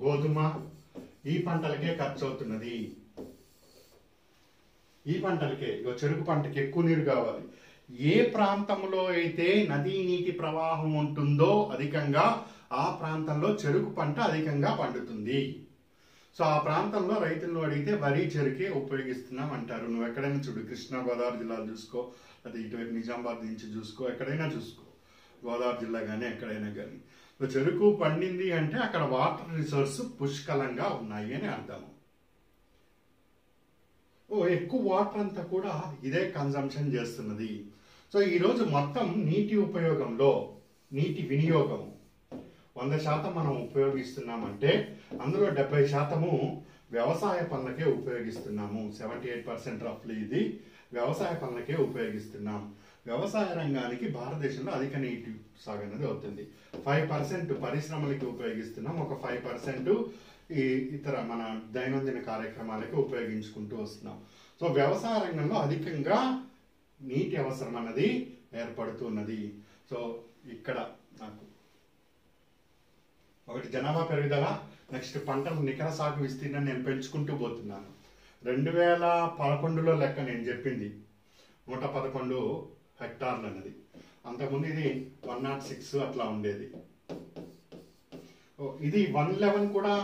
గోధుమ ఈ పంటలకే ఖర్చు అవుతున్నది. ఈ పంటలకే, చెరుకు పంటకి ఎక్కువ నీరు కావాలి. ఏ ప్రాంతంలో అయితే నదీ నీటి ప్రవాహం ఉంటుందో అధికంగా, ఆ ప్రాంతంలో చెరుకు పంట అధికంగా పండుతుంది. సో ఆ ప్రాంతంలో రైతులను అడిగితే వరి చెరుకే ఉపయోగిస్తున్నాం అంటారు. నువ్వు ఎక్కడైనా చూడు, కృష్ణా గోదావరి జిల్లాలు చూసుకో, లేదా ఇటువైపు నిజామాబాద్ నుంచి చూసుకో, ఎక్కడైనా చూసుకో, గోదావరి జిల్లా కానీ ఎక్కడైనా కానీ చెరుకు పండింది అంటే అక్కడ వాటర్ రిసోర్స్ పుష్కలంగా ఉన్నాయి అని అర్థం. ఎక్కువ వాటర్ అంతా కూడా ఇదే కన్జంప్షన్ చేస్తున్నది. సో ఈరోజు మొత్తం నీటి ఉపయోగంలో నీటి వినియోగం 100% మనం ఉపయోగిస్తున్నామంటే అందులో 70% వ్యవసాయ పనులకే ఉపయోగిస్తున్నాము. 78% రఫ్లీ ఇది వ్యవసాయ పనులకే ఉపయోగిస్తున్నాం. వ్యవసాయ రంగానికి భారతదేశంలో అధిక నీటి సాగు అనేది అవుతుంది. 5% పరిశ్రమలకి ఉపయోగిస్తున్నాం, ఒక 5% ఈ ఇతర మన దైనందిన కార్యక్రమాలకి ఉపయోగించుకుంటూ వస్తున్నాం. సో వ్యవసాయ రంగంలో అధికంగా నీటి అవసరం అన్నది ఏర్పడుతున్నది. సో ఇక్కడ నాకు ఒకటి జనాభా పెరుగుదల, నెక్స్ట్ పంటల నికర సాగు విస్తీర్ణం నేను పెంచుకుంటూ పోతున్నాను. 2011లో లెక్క నేను చెప్పింది 111 హెక్టార్లు అన్నది. అంతకుముందు ఇది 106 అట్లా ఉండేది. ఇది 111 కూడా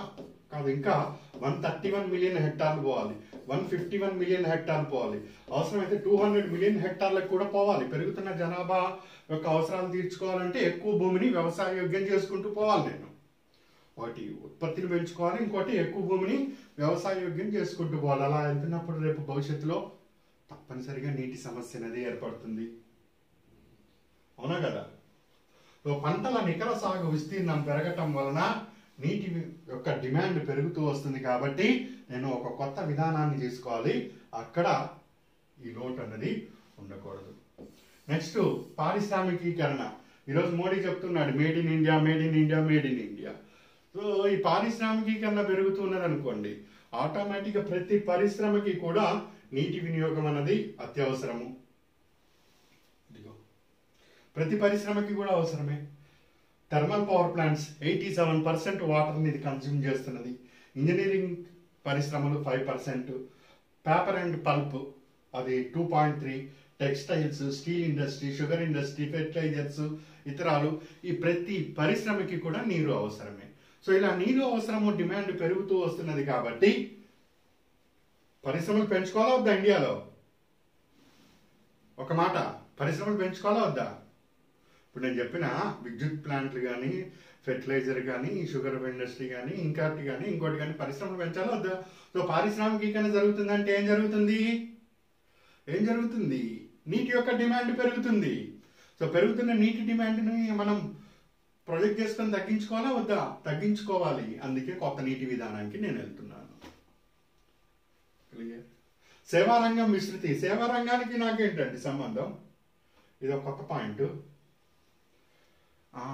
కాదు, ఇంకా 131 మిలియన్ హెక్టార్లు పోవాలి, 151 మిలియన్ హెక్టార్లు పోవాలి, అవసరమైతే 200 మిలియన్ హెక్టార్లకు కూడా పోవాలి. పెరుగుతున్న జనాభా యొక్క అవసరాలు తీర్చుకోవాలంటే ఎక్కువ భూమిని వ్యవసాయ యోగ్యం చేసుకుంటూ పోవాలి. నేను ఒకటి ఉత్పత్తిని పెంచుకోవాలి, ఇంకోటి ఎక్కువ భూమిని వ్యవసాయ యోగ్యం చేసుకుంటూ పోవాలి. అలా వెళ్తున్నప్పుడు రేపు భవిష్యత్తులో తప్పనిసరిగా నీటి సమస్య అనేది ఏర్పడుతుంది. అవునా కదా? పంటల నికర సాగు విస్తీర్ణం పెరగటం వలన నీటి యొక్క డిమాండ్ పెరుగుతూ వస్తుంది. కాబట్టి నేను ఒక కొత్త విధానాన్ని తీసుకోవాలి, అక్కడ ఈ లోటు అన్నది ఉండకూడదు. నెక్స్ట్ పారిశ్రామికీకరణ. ఈరోజు మోడీ చెప్తున్నాడు made in India, made in India, made in India. So ఈ పారిశ్రామికీకరణ పెరుగుతున్నది అనుకోండి, ఆటోమేటిక్గా ప్రతి పరిశ్రమకి కూడా నీటి వినియోగం అన్నది అత్యవసరము. ప్రతి పరిశ్రమకి కూడా అవసరమే. థర్మల్ పవర్ ప్లాంట్స్ 87% వాటర్ని ఇది కన్జ్యూమ్ చేస్తున్నది. ఇంజనీరింగ్ పరిశ్రమలు 5%, పేపర్ అండ్ పల్ప్ అది 2.3, textiles, steel industry, sugar industry, fertilisers, ఇతరాలు, ఈ ప్రతి పరిశ్రమకి కూడా నీరు అవసరమే. సో ఇలా నీరు అవసరము, డిమాండ్ పెరుగుతూ వస్తున్నది. కాబట్టి పరిశ్రమలు పెంచుకోవాలా వద్దా? ఇండియాలో ఒక మాట, పరిశ్రమలు పెంచుకోవాలా వద్దా? ఇప్పుడు నేను చెప్పిన విద్యుత్ ప్లాంట్లు కానీ, ఫెర్టిలైజర్ కానీ, షుగర్ ఇండస్ట్రీ కానీ, ఇంకోటి కానీ ఇంకోటి కానీ పరిశ్రమలు పెంచాలా వద్దా? సో పారిశ్రామికీకరణ జరుగుతుందంటే ఏం జరుగుతుంది? నీటి యొక్క డిమాండ్ పెరుగుతుంది. సో పెరుగుతున్న నీటి డిమాండ్ని మనం ప్రొజెక్ట్ చేసుకొని తగ్గించుకోవాలా వద్దా? తగ్గించుకోవాలి. అందుకే కొత్త నీటి విధానానికి నేను వెళ్తున్నాను. క్లియర్? సేవారంగం విస్తృతి. సేవారంగానికి నాకేంటండి సంబంధం? ఇది ఒక కొత్త పాయింట్.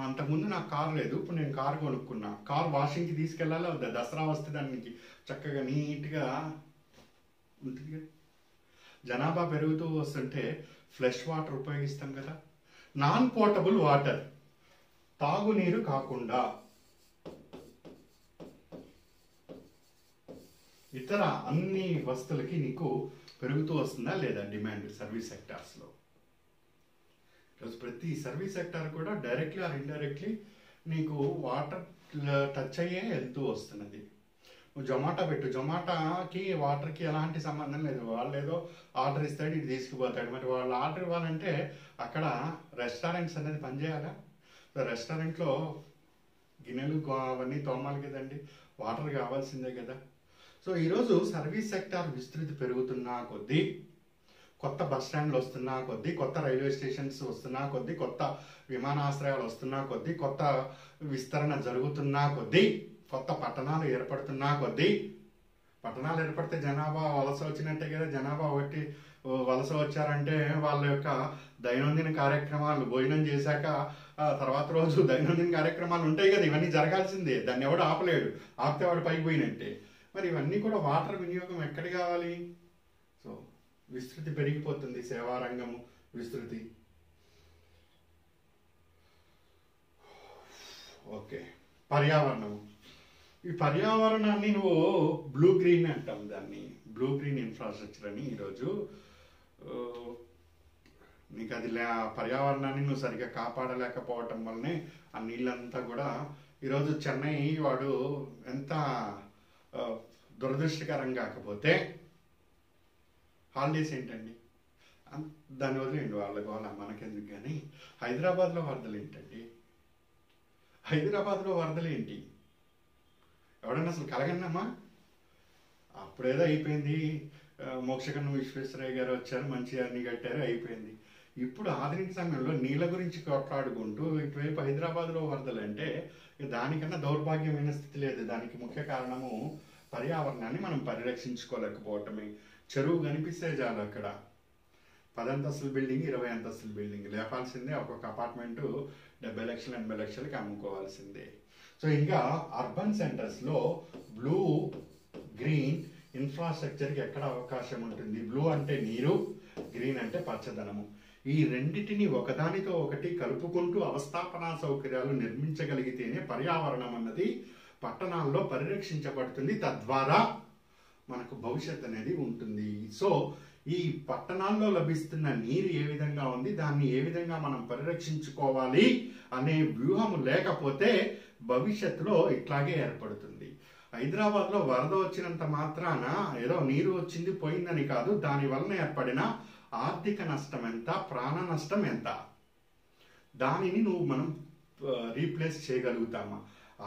అంతకుముందు నాకు కారు లేదు, ఇప్పుడు నేను కారు కొనుక్కున్నా. కారు వాషింగ్కి తీసుకెళ్ళాలా వద్దా? దసరా వస్తే దానికి చక్కగా నీట్గా ఉంటుంది కదా. జనాభా పెరుగుతూ వస్తుంటే ఫ్లష్ వాటర్ ఉపయోగిస్తాం కదా. నాన్ పోర్టబుల్ వాటర్, తాగునీరు కాకుండా ఇతర అన్ని వస్తువులకి నీకు పెరుగుతూ వస్తుందా లేదా డిమాండ్ సర్వీస్ సెక్టార్స్లో? ప్రతి సర్వీస్ సెక్టార్ కూడా డైరెక్ట్లీ ఆర్ ఇండైరెక్ట్లీ నీకు వాటర్ టచ్ అయ్యే వెళ్తూ వస్తున్నది. నువ్వు జొమాటో పెట్టు, జొమాటోకి వాటర్కి ఎలాంటి సంబంధం లేదు. వాళ్ళు ఏదో ఆర్డర్ ఇస్తాడు, ఇది తీసుకుపోతాడు. మరి వాళ్ళు ఆర్డర్ ఇవ్వాలంటే అక్కడ రెస్టారెంట్స్ అనేది పనిచేయాలా? రెస్టారెంట్లో గిన్నెలు అవన్నీ తోమాలి కదండి, వాటర్ కావాల్సిందే కదా. సో ఈరోజు సర్వీస్ సెక్టార్ విస్తృతి పెరుగుతున్నా కొద్దీ, కొత్త బస్ స్టాండ్లు వస్తున్నా కొద్దీ, కొత్త రైల్వే స్టేషన్స్ వస్తున్నా కొద్దీ, కొత్త విమానాశ్రయాలు వస్తున్నా కొద్దీ, కొత్త విస్తరణ జరుగుతున్నా కొద్దీ, కొత్త పట్టణాలు ఏర్పడుతున్నా కొద్దీ, పట్టణాలు ఏర్పడితే జనాభా వలస వచ్చినట్టే కదా. జనాభా ఒకటి వలస వచ్చారంటే వాళ్ళ యొక్క దైనందిన కార్యక్రమాలు, భోజనం చేశాక తర్వాత రోజు దైనందిన కార్యక్రమాలు ఉంటాయి కదా, ఇవన్నీ జరగాల్సిందే. దాన్ని ఎవడు ఆపలేడు, ఆపితే వాడు పైకి పోయినట్టే. మరి ఇవన్నీ కూడా వాటర్ వినియోగం ఎక్కడ కావాలి? సో విస్తృతి పెరిగిపోతుంది, సేవారంగము విస్తృతి. ఓకే, పర్యావరణము. ఈ పర్యావరణాన్ని నువ్వు బ్లూ గ్రీన్ అంటాం, దాన్ని బ్లూ గ్రీన్ ఇన్ఫ్రాస్ట్రక్చర్ అని. ఈరోజు ఆ, నీకు అది పర్యావరణాన్ని నువ్వు సరిగ్గా కాపాడలేకపోవటం వల్లనే ఆ నీళ్ళంతా కూడా ఈరోజు చెన్నై వాడు ఎంత ఆ, దురదృష్టకరం కాకపోతే హాలిడేస్ ఏంటండి, దాని వదిలేండి, వాళ్ళకి వాళ్ళ మనకెందుకు. కానీ హైదరాబాద్లో వరదలు ఏంటండి, హైదరాబాద్లో వరదలు ఏంటి, ఎవడన్నా అసలు కలగన్నామా? అప్పుడేదో అయిపోయింది, మోక్షకన్న విశ్వేశ్వరయ్య గారు వచ్చారు, మంచిగా అన్ని కట్టారు, అయిపోయింది. ఇప్పుడు ఆధునిక సమయంలో నీళ్ళ గురించి కొట్లాడుకుంటూ ఇటువైపు హైదరాబాద్లో వరదలు అంటే దానికన్నా దౌర్భాగ్యమైన స్థితి లేదు. దానికి ముఖ్య కారణము పర్యావరణాన్ని మనం పరిరక్షించుకోలేకపోవటమే. చెరువు కనిపిస్తే చాలు అక్కడ 10 అంతస్తుల బిల్డింగ్, 20 అంతస్తుల బిల్డింగ్ లేపాల్సిందే. ఒక్కొక్క అపార్ట్మెంటు 70 లక్షలు 80 లక్షలకి అమ్ముకోవాల్సిందే. సో ఇంకా అర్బన్ సెంటర్స్లో బ్లూ గ్రీన్ ఇన్ఫ్రాస్ట్రక్చర్కి ఎక్కడ అవకాశం ఉంటుంది? బ్లూ అంటే నీరు, గ్రీన్ అంటే పచ్చదనము. ఈ రెండిటిని ఒకదానితో ఒకటి కలుపుకుంటూ అవస్థాపనా సౌకర్యాలు నిర్మించగలిగితేనే పర్యావరణం అన్నది పట్టణాల్లో పరిరక్షించబడుతుంది. తద్వారా మనకు భవిష్యత్ అనేది ఉంటుంది. సో ఈ పట్టణాల్లో లభిస్తున్న నీరు ఏ విధంగా ఉంది, దాన్ని ఏ విధంగా మనం పరిరక్షించుకోవాలి అనే వ్యూహం లేకపోతే భవిష్యత్తులో ఇట్లాగే ఏర్పడుతుంది. హైదరాబాద్లో వరద వచ్చినంత మాత్రాన ఏదో నీరు వచ్చింది పోయిందని కాదు, దాని వలన ఏర్పడిన ఆర్థిక నష్టం ఎంత, ప్రాణ నష్టం ఎంత, దానిని మనం రీప్లేస్ చేయగలుగుతామా?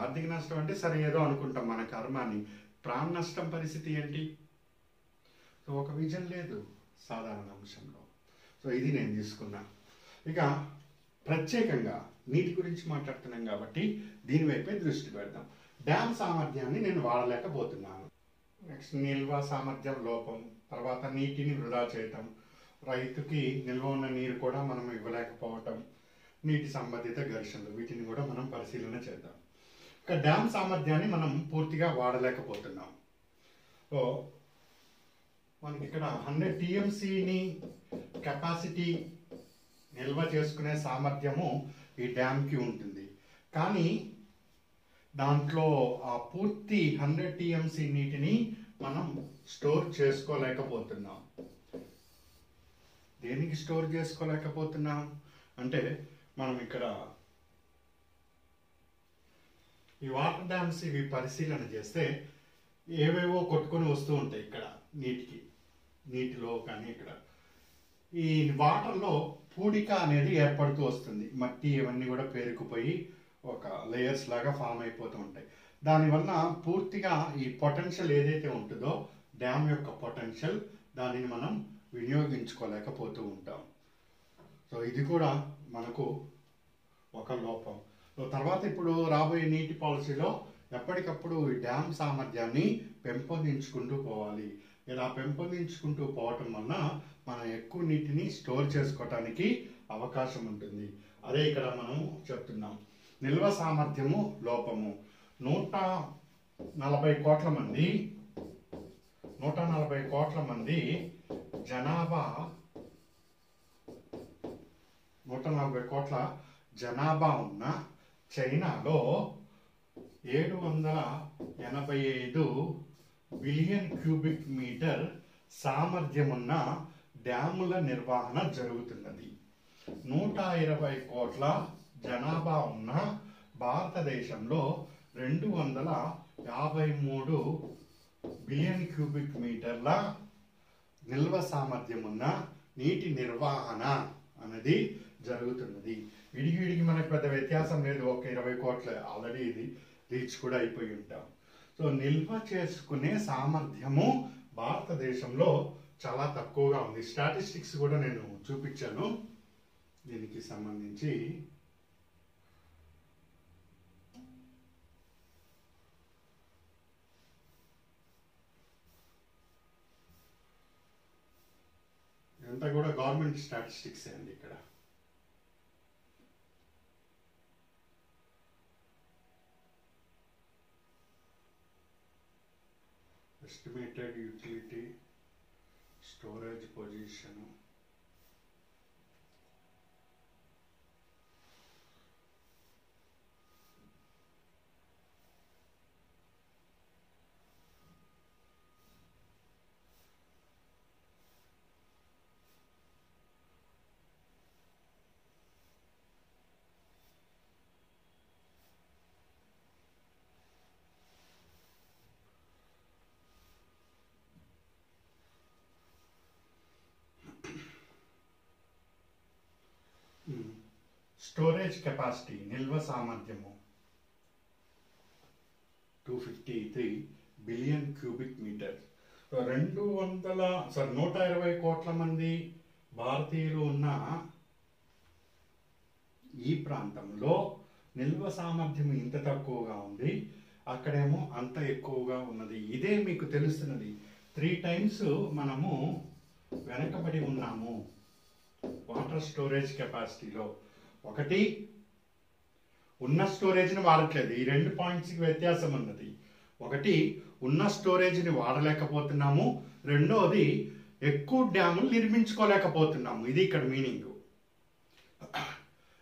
ఆర్థిక నష్టం అంటే సరే ఏదో అనుకుంటాం మన కర్మాన్ని, ప్రాణ నష్టం పరిస్థితి ఏంటి? సో ఒక విజన్ లేదు సాధారణ అంశంలో. సో ఇది నేను తీసుకున్నా. ఇక ప్రత్యేకంగా నీటి గురించి మాట్లాడుతున్నాం కాబట్టి దీని వైపే దృష్టి పెడదాం. డ్యామ్ సామర్థ్యాన్ని నేను వాడలేకపోతున్నాను. నెక్స్ట్ నిల్వ సామర్థ్యం లోపం, తర్వాత నీటిని వృధా చేయటం, రైతుకి నిల్వ ఉన్న నీరు కూడా మనం ఇవ్వలేకపోవటం, నీటి సంబంధిత ఘర్షణలు, వీటిని కూడా మనం పరిశీలన చేద్దాం. ఇక డ్యామ్ సామర్థ్యాన్ని మనం పూర్తిగా వాడలేకపోతున్నాం. సో మనకి ఇక్కడ 100 టీఎంసీని కెపాసిటీ నిల్వ చేసుకునే సామర్థ్యము ఈ డ్యామ్కి ఉంటుంది. కానీ దాంట్లో ఆ పూర్తి 100 టీఎంసీ నీటిని మనం స్టోర్ చేసుకోలేకపోతున్నాం. దేనికి స్టోర్ చేసుకోలేకపోతున్నాం అంటే మనం ఇక్కడ ఈ వాటర్ డ్యామ్స్ ఇవి పరిశీలన చేస్తే ఏవేవో కొట్టుకొని వస్తూ ఉంటాయి ఇక్కడ నీటిలో. కానీ ఇక్కడ ఈ వాటర్లో పూడిక అనేది ఏర్పడుతూ వస్తుంది. మట్టి ఇవన్నీ కూడా పేరుకుపోయి ఒక లేయర్స్ లాగా ఫామ్ అయిపోతూ ఉంటాయి. దానివల్ల పూర్తిగా ఈ పొటెన్షియల్ ఏదైతే ఉంటుందో డ్యామ్ యొక్క పొటెన్షియల్, దానిని మనం వినియోగించుకోలేకపోతూ ఉంటాం. సో ఇది కూడా మనకు ఒక లోపం. తర్వాత ఇప్పుడు రాబోయే నీటి పాలసీలో ఎప్పటికప్పుడు ఈ డ్యామ్ సామర్థ్యాన్ని పెంపొందించుకుంటూ పోవాలి. ఇలా పెంపొందించుకుంటూ పోవటం వలన మనం ఎక్కువ నీటిని స్టోర్ చేసుకోవటానికి అవకాశం ఉంటుంది. అదే ఇక్కడ మనము చెప్తున్నాం. నిల్వ సామర్థ్యము లోపము. 140 కోట్ల మంది జనాభా, 140 కోట్ల జనాభా ఉన్న చైనాలో 785 బిలియన్ క్యూబిక్ మీటర్ సామర్థ్యమున్న డ్యాముల నిర్వహణ జరుగుతున్నది. 120 కోట్ల జనాభా ఉన్న భారతదేశంలో 253 బిలియన్ క్యూబిక్ మీటర్ల నిల్వ సామర్థ్యం ఉన్న నీటి నిర్వహణ అనేది జరుగుతున్నది. విడిగిడికి మనకు పెద్ద వ్యత్యాసం లేదు. ఒక 20 కోట్ల ఆల్రెడీ ఇది రీచ్ కూడా అయిపోయి ఉంటాం. సో నిల్వ చేసుకునే సామర్థ్యము భారతదేశంలో చాలా తక్కువగా ఉంది. స్టాటిస్టిక్స్ కూడా నేను చూపించాను దీనికి సంబంధించి. ఇదంతా కూడా గవర్నమెంట్ స్టాటిస్టిక్స్ అండి. ఇక్కడ estimated utility storage position, storage capacity నిల్వ సామర్థ్యము 253 బిలియన్ క్యూబిక్ మీటర్. 120 కోట్ల మంది భారతీయులు ఉన్న ఈ ప్రాంతంలో నిల్వ సామర్థ్యం ఇంత తక్కువగా ఉంది, అక్కడేమో అంత ఎక్కువగా ఉన్నది. ఇదే మీకు తెలుస్తున్నది 3 times మనము వెనకబడి ఉన్నాము వాటర్ స్టోరేజ్ కెపాసిటీలో. ఒకటి, ఉన్న స్టోరేజ్ని వాడట్లేదు. ఈ 2 పాయింట్స్కి వ్యత్యాసం ఉన్నది. ఒకటి, ఉన్న స్టోరేజ్ని వాడలేకపోతున్నాము, రెండోది ఎక్కువ డ్యాములు నిర్మించుకోలేకపోతున్నాము. ఇది ఇక్కడ మీనింగ్.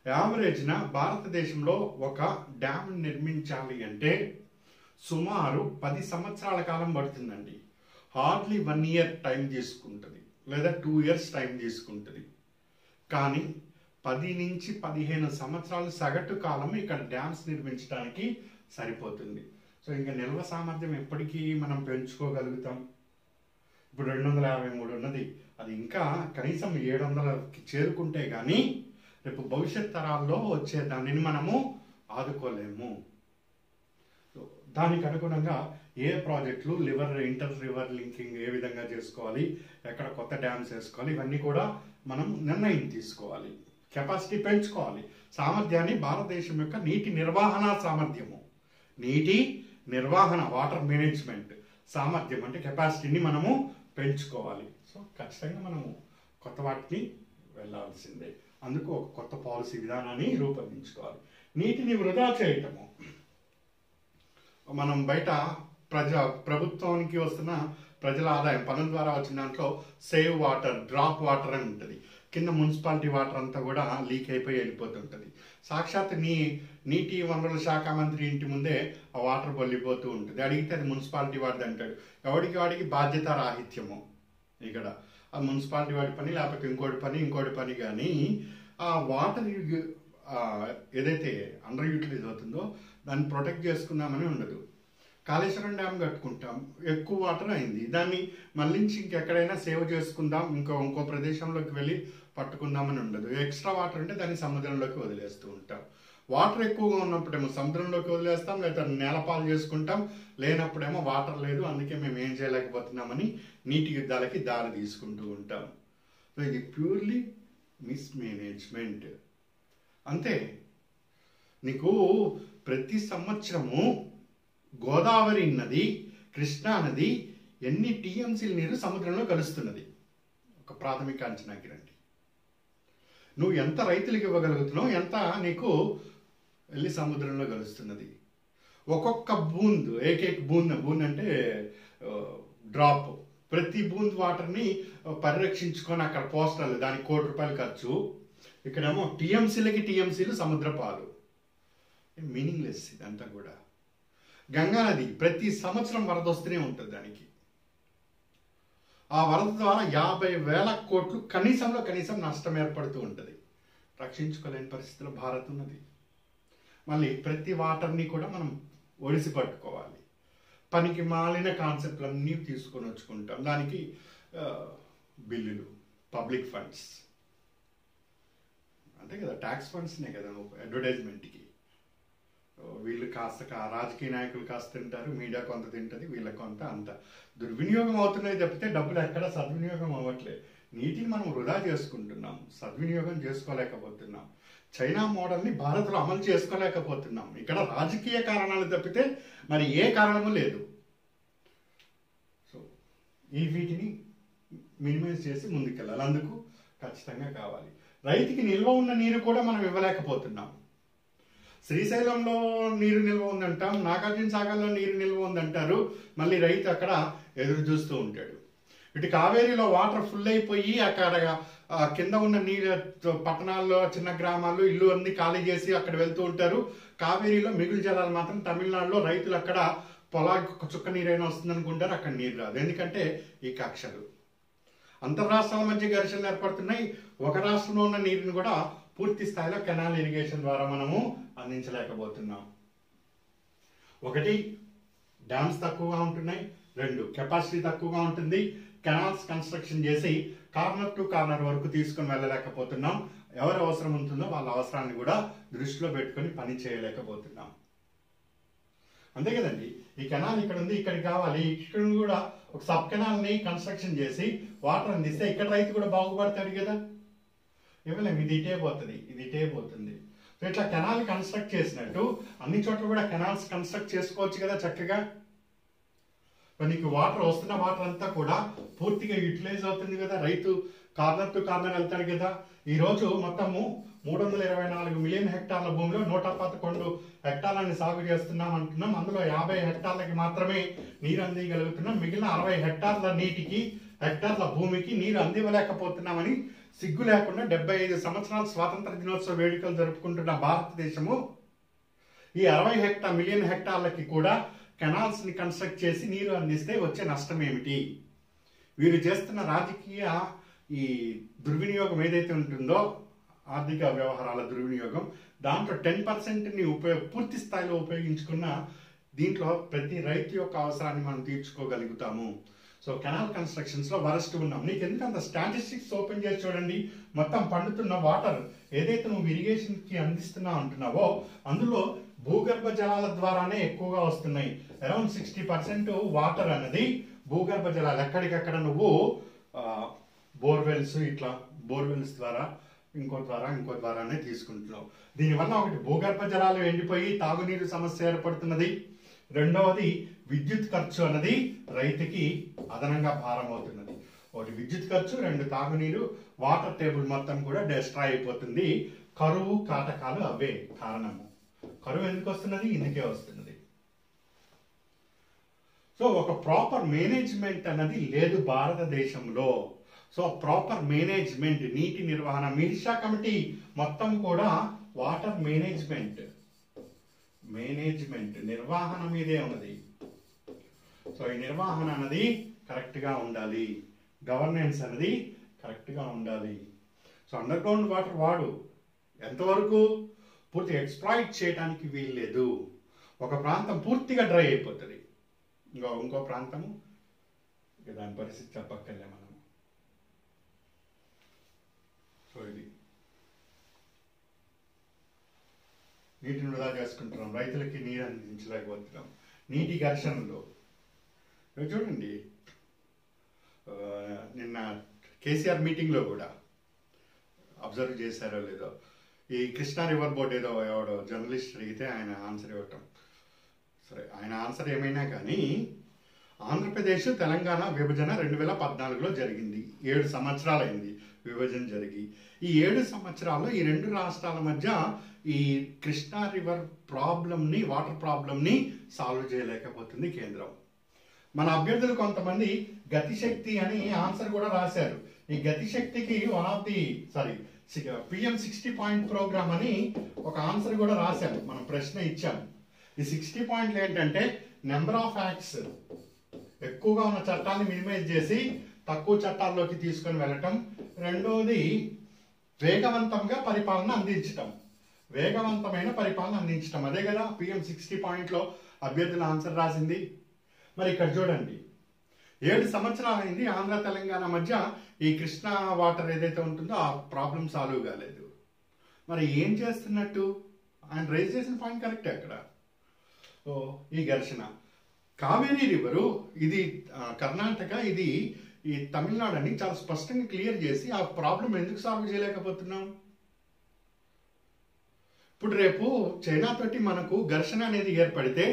యావరేజ్న భారతదేశంలో ఒక డ్యామ్ నిర్మించాలి అంటే సుమారు 10 సంవత్సరాల కాలం పడుతుందండి. హార్డ్లీ 1 year టైం తీసుకుంటుంది, లేదా 2 years టైం తీసుకుంటుంది. కానీ 10 నుంచి 15 సంవత్సరాలు సగటు కాలం ఇక్కడ డ్యామ్స్ నిర్మించడానికి సరిపోతుంది. సో ఇంకా నిల్వ సామర్థ్యం ఎప్పటికీ మనం పెంచుకోగలుగుతాం. ఇప్పుడు 253 ఉన్నది, అది ఇంకా కనీసం 700కి చేరుకుంటే కానీ రేపు భవిష్యత్ తరాల్లో వచ్చే దానిని మనము ఆదుకోలేము. దానికి అనుగుణంగా ఏ ప్రాజెక్టులు ఇంటర్ రివర్ లింకింగ్ ఏ విధంగా చేసుకోవాలి, ఎక్కడ కొత్త డ్యామ్స్ వేసుకోవాలి, ఇవన్నీ కూడా మనం నిర్ణయం తీసుకోవాలి. కెపాసిటీ పెంచుకోవాలి. సామర్థ్యాన్ని భారతదేశం యొక్క నీటి నిర్వహణ సామర్థ్యము, నీటి నిర్వహణ వాటర్ మేనేజ్మెంట్ సామర్థ్యం అంటే కెపాసిటీని మనము పెంచుకోవాలి. సో ఖచ్చితంగా మనము కొత్త వాటిని వెళ్ళాల్సిందే. అందుకు ఒక కొత్త పాలసీ విధానాన్ని రూపొందించుకోవాలి. నీటిని వృధా చేయటము, మనం బయట ప్రభుత్వానికి వస్తున్న ప్రజల ఆదాయం పన్నుల ద్వారా వచ్చిన దాంట్లో సేవ్ వాటర్, డ్రాప్ వాటర్ అని ఉంటుంది. కింద మున్సిపాలిటీ వాటర్ అంతా కూడా లీక్ అయిపోయి వెళ్ళిపోతుంటుంది. సాక్షాత్ నీటి వనరుల శాఖ మంత్రి ఇంటి ముందే ఆ వాటర్ బొల్లిపోతూ ఉంటుంది. అడిగితే అది మున్సిపాలిటీ వాడిది అంటాడు. వాడికి బాధ్యత రాహిత్యము. ఇక్కడ ఆ మున్సిపాలిటీ వాడి పని, లేకపోతే ఇంకోటి పని కానీ ఆ వాటర్ ఏదైతే అండర్ యూటిలైజ్ అవుతుందో దాన్ని ప్రొటెక్ట్ చేసుకుందామని ఉండదు. కాళేశ్వరం డ్యామ్ కట్టుకుంటాం, ఎక్కువ వాటర్ అయింది, దాన్ని మళ్ళించి ఇంకెక్కడైనా సేవ్ చేసుకుందాం, ఇంకో ప్రదేశంలోకి వెళ్ళి పట్టుకుందామని ఉండదు. ఎక్స్ట్రా వాటర్ అంటే దాన్ని సముద్రంలోకి వదిలేస్తూ ఉంటాం. వాటర్ ఎక్కువగా ఉన్నప్పుడేమో సముద్రంలోకి వదిలేస్తాం, లేదా నేలపాలు చేసుకుంటాం. లేనప్పుడేమో వాటర్ లేదు, అందుకే మేము ఏం చేయలేకపోతున్నామని నీటి యుద్ధాలకి దారి తీసుకుంటూ ఉంటాం. సో ఇది ప్యూర్లీ మిస్మేనేజ్మెంట్. అంతే. నీకు ప్రతి సంవత్సరము గోదావరి నది, కృష్ణా నది ఎన్ని టీఎంసీల నీరు సముద్రంలో కలుస్తున్నది ఒక ప్రాథమిక అంచనాకి రండి. నువ్వు ఎంత రైతులకు ఇవ్వగలుగుతున్నావు, ఎంత నీకు వెళ్ళి సముద్రంలో కలుస్తున్నది. ఒక్కొక్క బూంద్, ఏకేక్ బూంద్ అంటే డ్రాప్, ప్రతి బూంద్ వాటర్ని పరిరక్షించుకొని అక్కడ పోస్టాలు, దానికి ₹1 ఖర్చు. ఇక్కడేమో టీఎంసీలు సముద్ర పాలు. మీనింగ్లెస్ ఇదంతా కూడా. గంగా నది ప్రతి సంవత్సరం వరద వస్తూనే ఉంటుంది. దానికి ఆ వరద ద్వారా 50,000 కోట్లు కనీసం నష్టం ఏర్పడుతూ ఉంటుంది. రక్షించుకోలేని పరిస్థితిలో భారత్ ఉన్నది. మళ్ళీ ప్రతి వాటర్ని కూడా మనం ఒడిసి పట్టుకోవాలి. పనికి మాలిన కాన్సెప్ట్లన్నీ తీసుకొని వచ్చుకుంటాం. దానికి బిల్లులు, పబ్లిక్ ఫండ్స్ అంతే కదా, ట్యాక్స్ ఫండ్స్నే కదా అడ్వర్టైజ్మెంట్కి. వీళ్ళు కాస్త రాజకీయ నాయకులు కాస్త తింటారు, మీడియా కొంత తింటుంది, వీళ్ళకి కొంత అంత దుర్వినియోగం అవుతున్నాయి తప్పితే డబ్బులు ఎక్కడ సద్వినియోగం అవ్వట్లేదు. నీటిని మనం వృధా చేసుకుంటున్నాం, సద్వినియోగం చేసుకోలేకపోతున్నాం. చైనా మోడల్ని భారత్లో అమలు చేసుకోలేకపోతున్నాం. ఇక్కడ రాజకీయ కారణాలు తప్పితే మరి ఏ కారణము లేదు. సో వీటిని మినిమైజ్ చేసి ముందుకెళ్ళాలి. అందుకు ఖచ్చితంగా కావాలి. రైతుకి నిల్వ ఉన్న నీరు కూడా మనం ఇవ్వలేకపోతున్నాం. శ్రీశైలంలో నీరు నిల్వ ఉందంటాం, నాగార్జున సాగర్లో నీరు నిల్వ ఉందంటారు, మళ్ళీ రైతు అక్కడ ఎదురు చూస్తూ ఉంటాడు. ఇటు కావేరీలో వాటర్ ఫుల్ అయిపోయి అక్కడ కింద ఉన్న నీళ్ళ పట్టణాల్లో, చిన్న గ్రామాల్లో ఇల్లు అన్ని ఖాళీ చేసి అక్కడ వెళ్తూ ఉంటారు. కావేరీలో మిగులు జలాలు మాత్రం తమిళనాడులో రైతులు అక్కడ పొలానికి ఒక చుక్క నీరైనా వస్తుంది అనుకుంటారు, అక్కడ నీరు రాదు. ఎందుకంటే ఈ కక్షలు. అంతర్రాష్ట్రాల మధ్య ఘర్షణలు ఏర్పడుతున్నాయి. ఒక రాష్ట్రంలో ఉన్న నీరుని కూడా పూర్తి స్థాయిలో కెనాల్ ఇరిగేషన్ ద్వారా మనము అందించలేకపోతున్నాం. ఒకటి, డ్యామ్స్ తక్కువగా ఉంటున్నాయి. 2, కెపాసిటీ తక్కువగా ఉంటుంది. కెనాల్స్ కన్స్ట్రక్షన్ చేసి కార్నర్ టు కార్నర్ వరకు తీసుకొని వెళ్ళలేకపోతున్నాం. ఎవరు అవసరం ఉంటుందో వాళ్ళ అవసరాన్ని కూడా దృష్టిలో పెట్టుకొని పని చేయలేకపోతున్నాం. అంతే కదండి. ఈ కెనాల్ ఇక్కడ ఉంది, ఇక్కడికి కావాలి, ఇక్కడ కూడా ఒక సబ్ కెనాల్ ని కన్స్ట్రక్షన్ చేసి వాటర్ అందిస్తే ఇక్కడ రైతు కూడా బాగుపడతాడు కదా. ఇవ్వలేము, ఇది ఇటే పోతుంది, ఇది ఇటే పోతుంది. సో ఇట్లా కెనాల్ కన్స్ట్రక్ట్ చేసినట్టు అన్ని చోట్ల కూడా కెనాల్స్ కన్స్ట్రక్ట్ చేసుకోవచ్చు కదా చక్కగా. నీకు వాటర్ వస్తున్న వాటర్ అంతా కూడా పూర్తిగా యూటిలైజ్ అవుతుంది కదా, రైతు కార్నర్ టు కార్నర్ వెళ్తాడు కదా. ఈ రోజు మొత్తము 324 మిలియన్ హెక్టార్ల భూమిలో 111 హెక్టార్లని సాగు చేస్తున్నాం అంటున్నాం. అందులో 50 హెక్టార్లకి మాత్రమే నీరు అందించగలుగుతున్నాం. మిగిలిన 60 హెక్టార్ల నీటికి, హెక్టార్ల భూమికి నీరు అందివ్వలేకపోతున్నామని సిగ్గు లేకుండా 75 సంవత్సరాల స్వాతంత్ర దినోత్సవ వేడుకలు జరుపుకుంటున్న భారతదేశము ఈ 60 మిలియన్ హెక్టార్లకి కూడా కెనాల్స్ ని కన్స్ట్రక్ట్ చేసి నీరు అందిస్తే వచ్చే నష్టం ఏమిటి? వీరు చేస్తున్న రాజకీయ ఈ దుర్వినియోగం ఏదైతే ఉంటుందో, ఆర్థిక వ్యవహారాల దుర్వినియోగం, దాంట్లో 10%ని పూర్తి స్థాయిలో ఉపయోగించుకున్న దీంట్లో ప్రతి రైతు యొక్క అవసరాన్ని మనం తీర్చుకోగలుగుతాము. సో కెనాల్ కన్స్ట్రక్షన్స్ లో వరస్ట్ ఉన్నాం. నీకు ఎందుకు అంత స్టాటిస్టిక్స్ ఓపెన్ చేసి చూడండి. మొత్తం పండుతున్న వాటర్ ఏదైతే నువ్వు ఇరిగేషన్ కి అందిస్తున్నావు అంటున్నావో అందులో భూగర్భ జలాల ద్వారానే ఎక్కువగా వస్తున్నాయి. అరౌండ్ 60% వాటర్ అన్నది భూగర్భ జలాలు. ఎక్కడికక్కడ నువ్వు బోర్వెల్స్, ఇట్లా బోర్వెల్స్ ద్వారా ఇంకో ద్వారానే తీసుకుంటున్నావు. దీనివల్ల ఒకటి భూగర్భ జలాలు ఎండిపోయి తాగునీరు సమస్య ఏర్పడుతున్నది. రెండవది విద్యుత్ ఖర్చు అన్నది రైతుకి అదనంగా భారం అవుతున్నది. ఒకటి విద్యుత్ ఖర్చు, రెండు తాగునీరు, వాటర్ టేబుల్ మొత్తం కూడా డిస్ట్రాయ్ అయిపోతుంది. కరువు కాటకాలు అవే కారణము. కరువు ఎందుకు వస్తున్నది? ఇందుకే వస్తున్నది. సో ఒక ప్రాపర్ మేనేజ్మెంట్ అన్నది లేదు భారతదేశంలో. సో ప్రాపర్ మేనేజ్మెంట్, నీటి నిర్వహణ, మిర్షా కమిటీ మొత్తం కూడా వాటర్ మేనేజ్మెంట్ నిర్వహణ మీదే ఉన్నది. సో ఈ నిర్వహణ అన్నది కరెక్ట్ గా ఉండాలి, గవర్నెన్స్ అనేది కరెక్ట్ గా ఉండాలి. సో అండర్ గ్రౌండ్ వాటర్ వాడు ఎంతవరకు పూర్తి ఎక్స్ప్లాయిట్ చేయడానికి వీల్లేదు. ఒక ప్రాంతం పూర్తిగా డ్రై అయిపోతుంది, ఇంకో ప్రాంతము దాని పరిస్థితి చెప్పక్కర్లే మనం. సో ఇది నీటిని వృధా చేసుకుంటున్నాం, రైతులకి నీరు అందించలేకపోతున్నాం. నీటి ఘర్షణలో చూడండి, నిన్న కేసీఆర్ మీటింగ్లో కూడా అబ్జర్వ్ చేశారో లేదో, ఈ కృష్ణా రివర్ బోర్డు ఏదో ఎవడో జర్నలిస్ట్ అడిగితే ఆయన ఆన్సర్ ఇవ్వటం. సరే, ఆయన ఆన్సర్ ఏమైనా కానీ ఆంధ్రప్రదేశ్ తెలంగాణ విభజన 2014లో జరిగింది. 7 సంవత్సరాలైంది విభజన జరిగి. ఈ 7 సంవత్సరాల్లో ఈ రెండు రాష్ట్రాల మధ్య ఈ కృష్ణా రివర్ ప్రాబ్లంని, వాటర్ ప్రాబ్లంని సాల్వ్ చేయలేకపోతుంది కేంద్రం. మన అభ్యర్థులు కొంతమంది గతిశక్తి అని ఆన్సర్ కూడా రాశారు. ఈ గతిశక్తికి PM 60 పాయింట్ ప్రోగ్రామ్ అని ఒక ఆన్సర్ కూడా రాశారు. మనం ప్రశ్న ఇచ్చాము. ఈ 60 పాయింట్లు ఏంటంటే నెంబర్ ఆఫ్ యాక్ట్స్, ఎక్కువగా ఉన్న చట్టాన్ని మినిమైజ్ చేసి తక్కువ చట్టాల్లోకి తీసుకొని వెళ్ళటం. రెండోది వేగవంతంగా పరిపాలన అందించటం, వేగవంతమైన పరిపాలన అందించటం. అదే కదా PM 60 పాయింట్లో అభ్యర్థుల ఆన్సర్ రాసింది. మరి ఇక్కడ చూడండి, 7 సంవత్సరాలైంది ఆంధ్ర తెలంగాణ మధ్య ఈ కృష్ణా వాటర్ ఏదైతే ఉంటుందో ఆ ప్రాబ్లం సాల్వ్ కాలేదు. మరి ఏం చేస్తున్నట్టు? ఆయన రైజ్ చేసిన పాయింట్ కరెక్టే అక్కడ. సో ఈ ఘర్షణ, కావేరీ రివరు ఇది కర్ణాటక, ఇది ఈ తమిళనాడు అని చాలా స్పష్టంగా క్లియర్ చేసి ఆ ప్రాబ్లం ఎందుకు సాల్వ్ చేయలేకపోతున్నాం? ఇప్పుడు రేపు చైనా తోటి మనకు ఘర్షణ అనేది ఏర్పడితే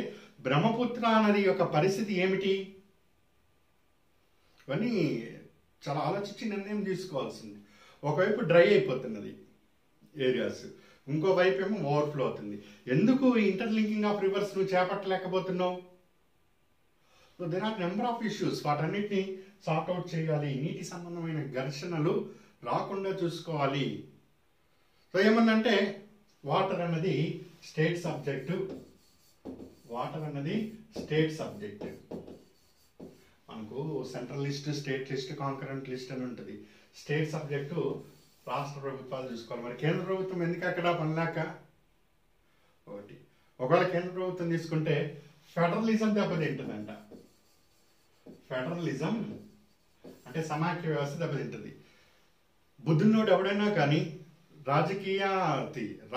బ్రహ్మపుత్ర నది యొక్క పరిస్థితి ఏమిటి? ఇవన్నీ చాలా ఆలోచించి నిర్ణయం తీసుకోవాల్సింది. ఒకవైపు డ్రై అయిపోతున్నది ఏరియాస్, ఇంకోవైపు ఏమో ఓవర్ఫ్లో అవుతుంది. ఎందుకు ఇంటర్లింకింగ్ ఆఫ్ రివర్స్ నువ్వు చేపట్టలేకపోతున్నావు? So there are number of issues. వాటన్నిటిని సార్ట్అవుట్ చేయాలి. నీటి సంబంధమైన ఘర్షణలు రాకుండా చూసుకోవాలి. సో ఏమన్నంటే వాటర్ అన్నది స్టేట్ సబ్జెక్టు, మనకు central list, state list, concurrent list అని ఉంటుంది. స్టేట్ సబ్జెక్టు రాష్ట్ర ప్రభుత్వాలు చూసుకోవాలి. మరి కేంద్ర ప్రభుత్వం ఎందుకు అక్కడ పనిలేక? ఒకవేళ కేంద్ర ప్రభుత్వం తీసుకుంటే ఫెడరలిజం దెబ్బతింటుందంట. ఫెడరలిజం అంటే సమాఖ్య వ్యవస్థ దెబ్బతింటుంది. బుద్ధున్నోడు ఎవడైనా కానీ,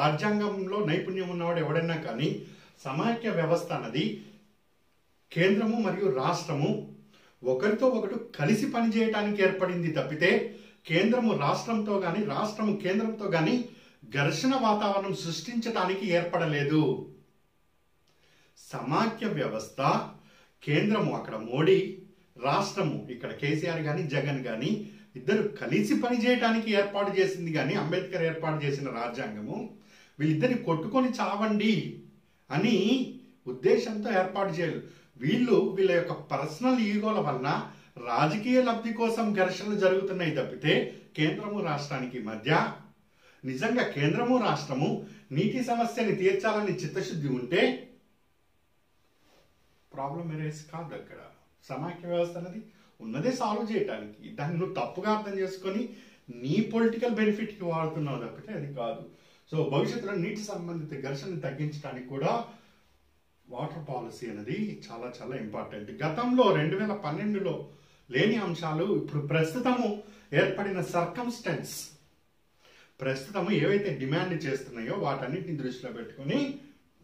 రాజ్యాంగంలో నైపుణ్యం ఉన్నవాడు ఎవడైనా కానీ, సమాఖ్య వ్యవస్థ అన్నది కేంద్రము మరియు రాష్ట్రము ఒకరితో ఒకటి కలిసి పనిచేయడానికి ఏర్పడింది తప్పితే కేంద్రము రాష్ట్రంతో కానీ రాష్ట్రము కేంద్రంతో కానీ ఘర్షణ వాతావరణం సృష్టించడానికి ఏర్పడలేదు. సమాఖ్య వ్యవస్థ కేంద్రము అక్కడ మోడీ, రాష్ట్రము ఇక్కడ కేసీఆర్ కానీ జగన్ కానీ ఇద్దరు కలిసి పనిచేయడానికి ఏర్పాటు చేసింది. కానీ అంబేద్కర్ ఏర్పాటు చేసిన రాజ్యాంగము వీళ్ళిద్దరిని కొట్టుకొని చావండి అని ఉద్దేశంతో ఏర్పాటు చేయలేదు. వీళ్ళ యొక్క పర్సనల్ ఈగోల వలన రాజకీయ లబ్ధి కోసం ఘర్షణలు జరుగుతున్నాయి తప్పితే కేంద్రము రాష్ట్రానికి మధ్య నిజంగా కేంద్రము రాష్ట్రము నీటి సమస్యని తీర్చాలని చిత్తశుద్ధి ఉంటే ప్రాబ్లం ఎరేస్ కాదు. అక్కడ సమాఖ్య వ్యవస్థ అనేది ఉన్నదే సాల్వ్ చేయడానికి. దాన్ని నువ్వు తప్పుగా అర్థం చేసుకొని నీ పొలిటికల్ బెనిఫిట్కి వాడుతున్నావు తప్పితే అది కాదు. సో భవిష్యత్తులో నీటి సంబంధిత ఘర్షణను తగ్గించడానికి కూడా వాటర్ పాలసీ అనేది చాలా చాలా ఇంపార్టెంట్. గతంలో 2012లో లేని అంశాలు ఇప్పుడు ప్రస్తుతము ఏర్పడిన సర్కమ్స్టెన్స్, ప్రస్తుతము ఏవైతే డిమాండ్ చేస్తున్నాయో వాటన్నిటిని దృష్టిలో పెట్టుకొని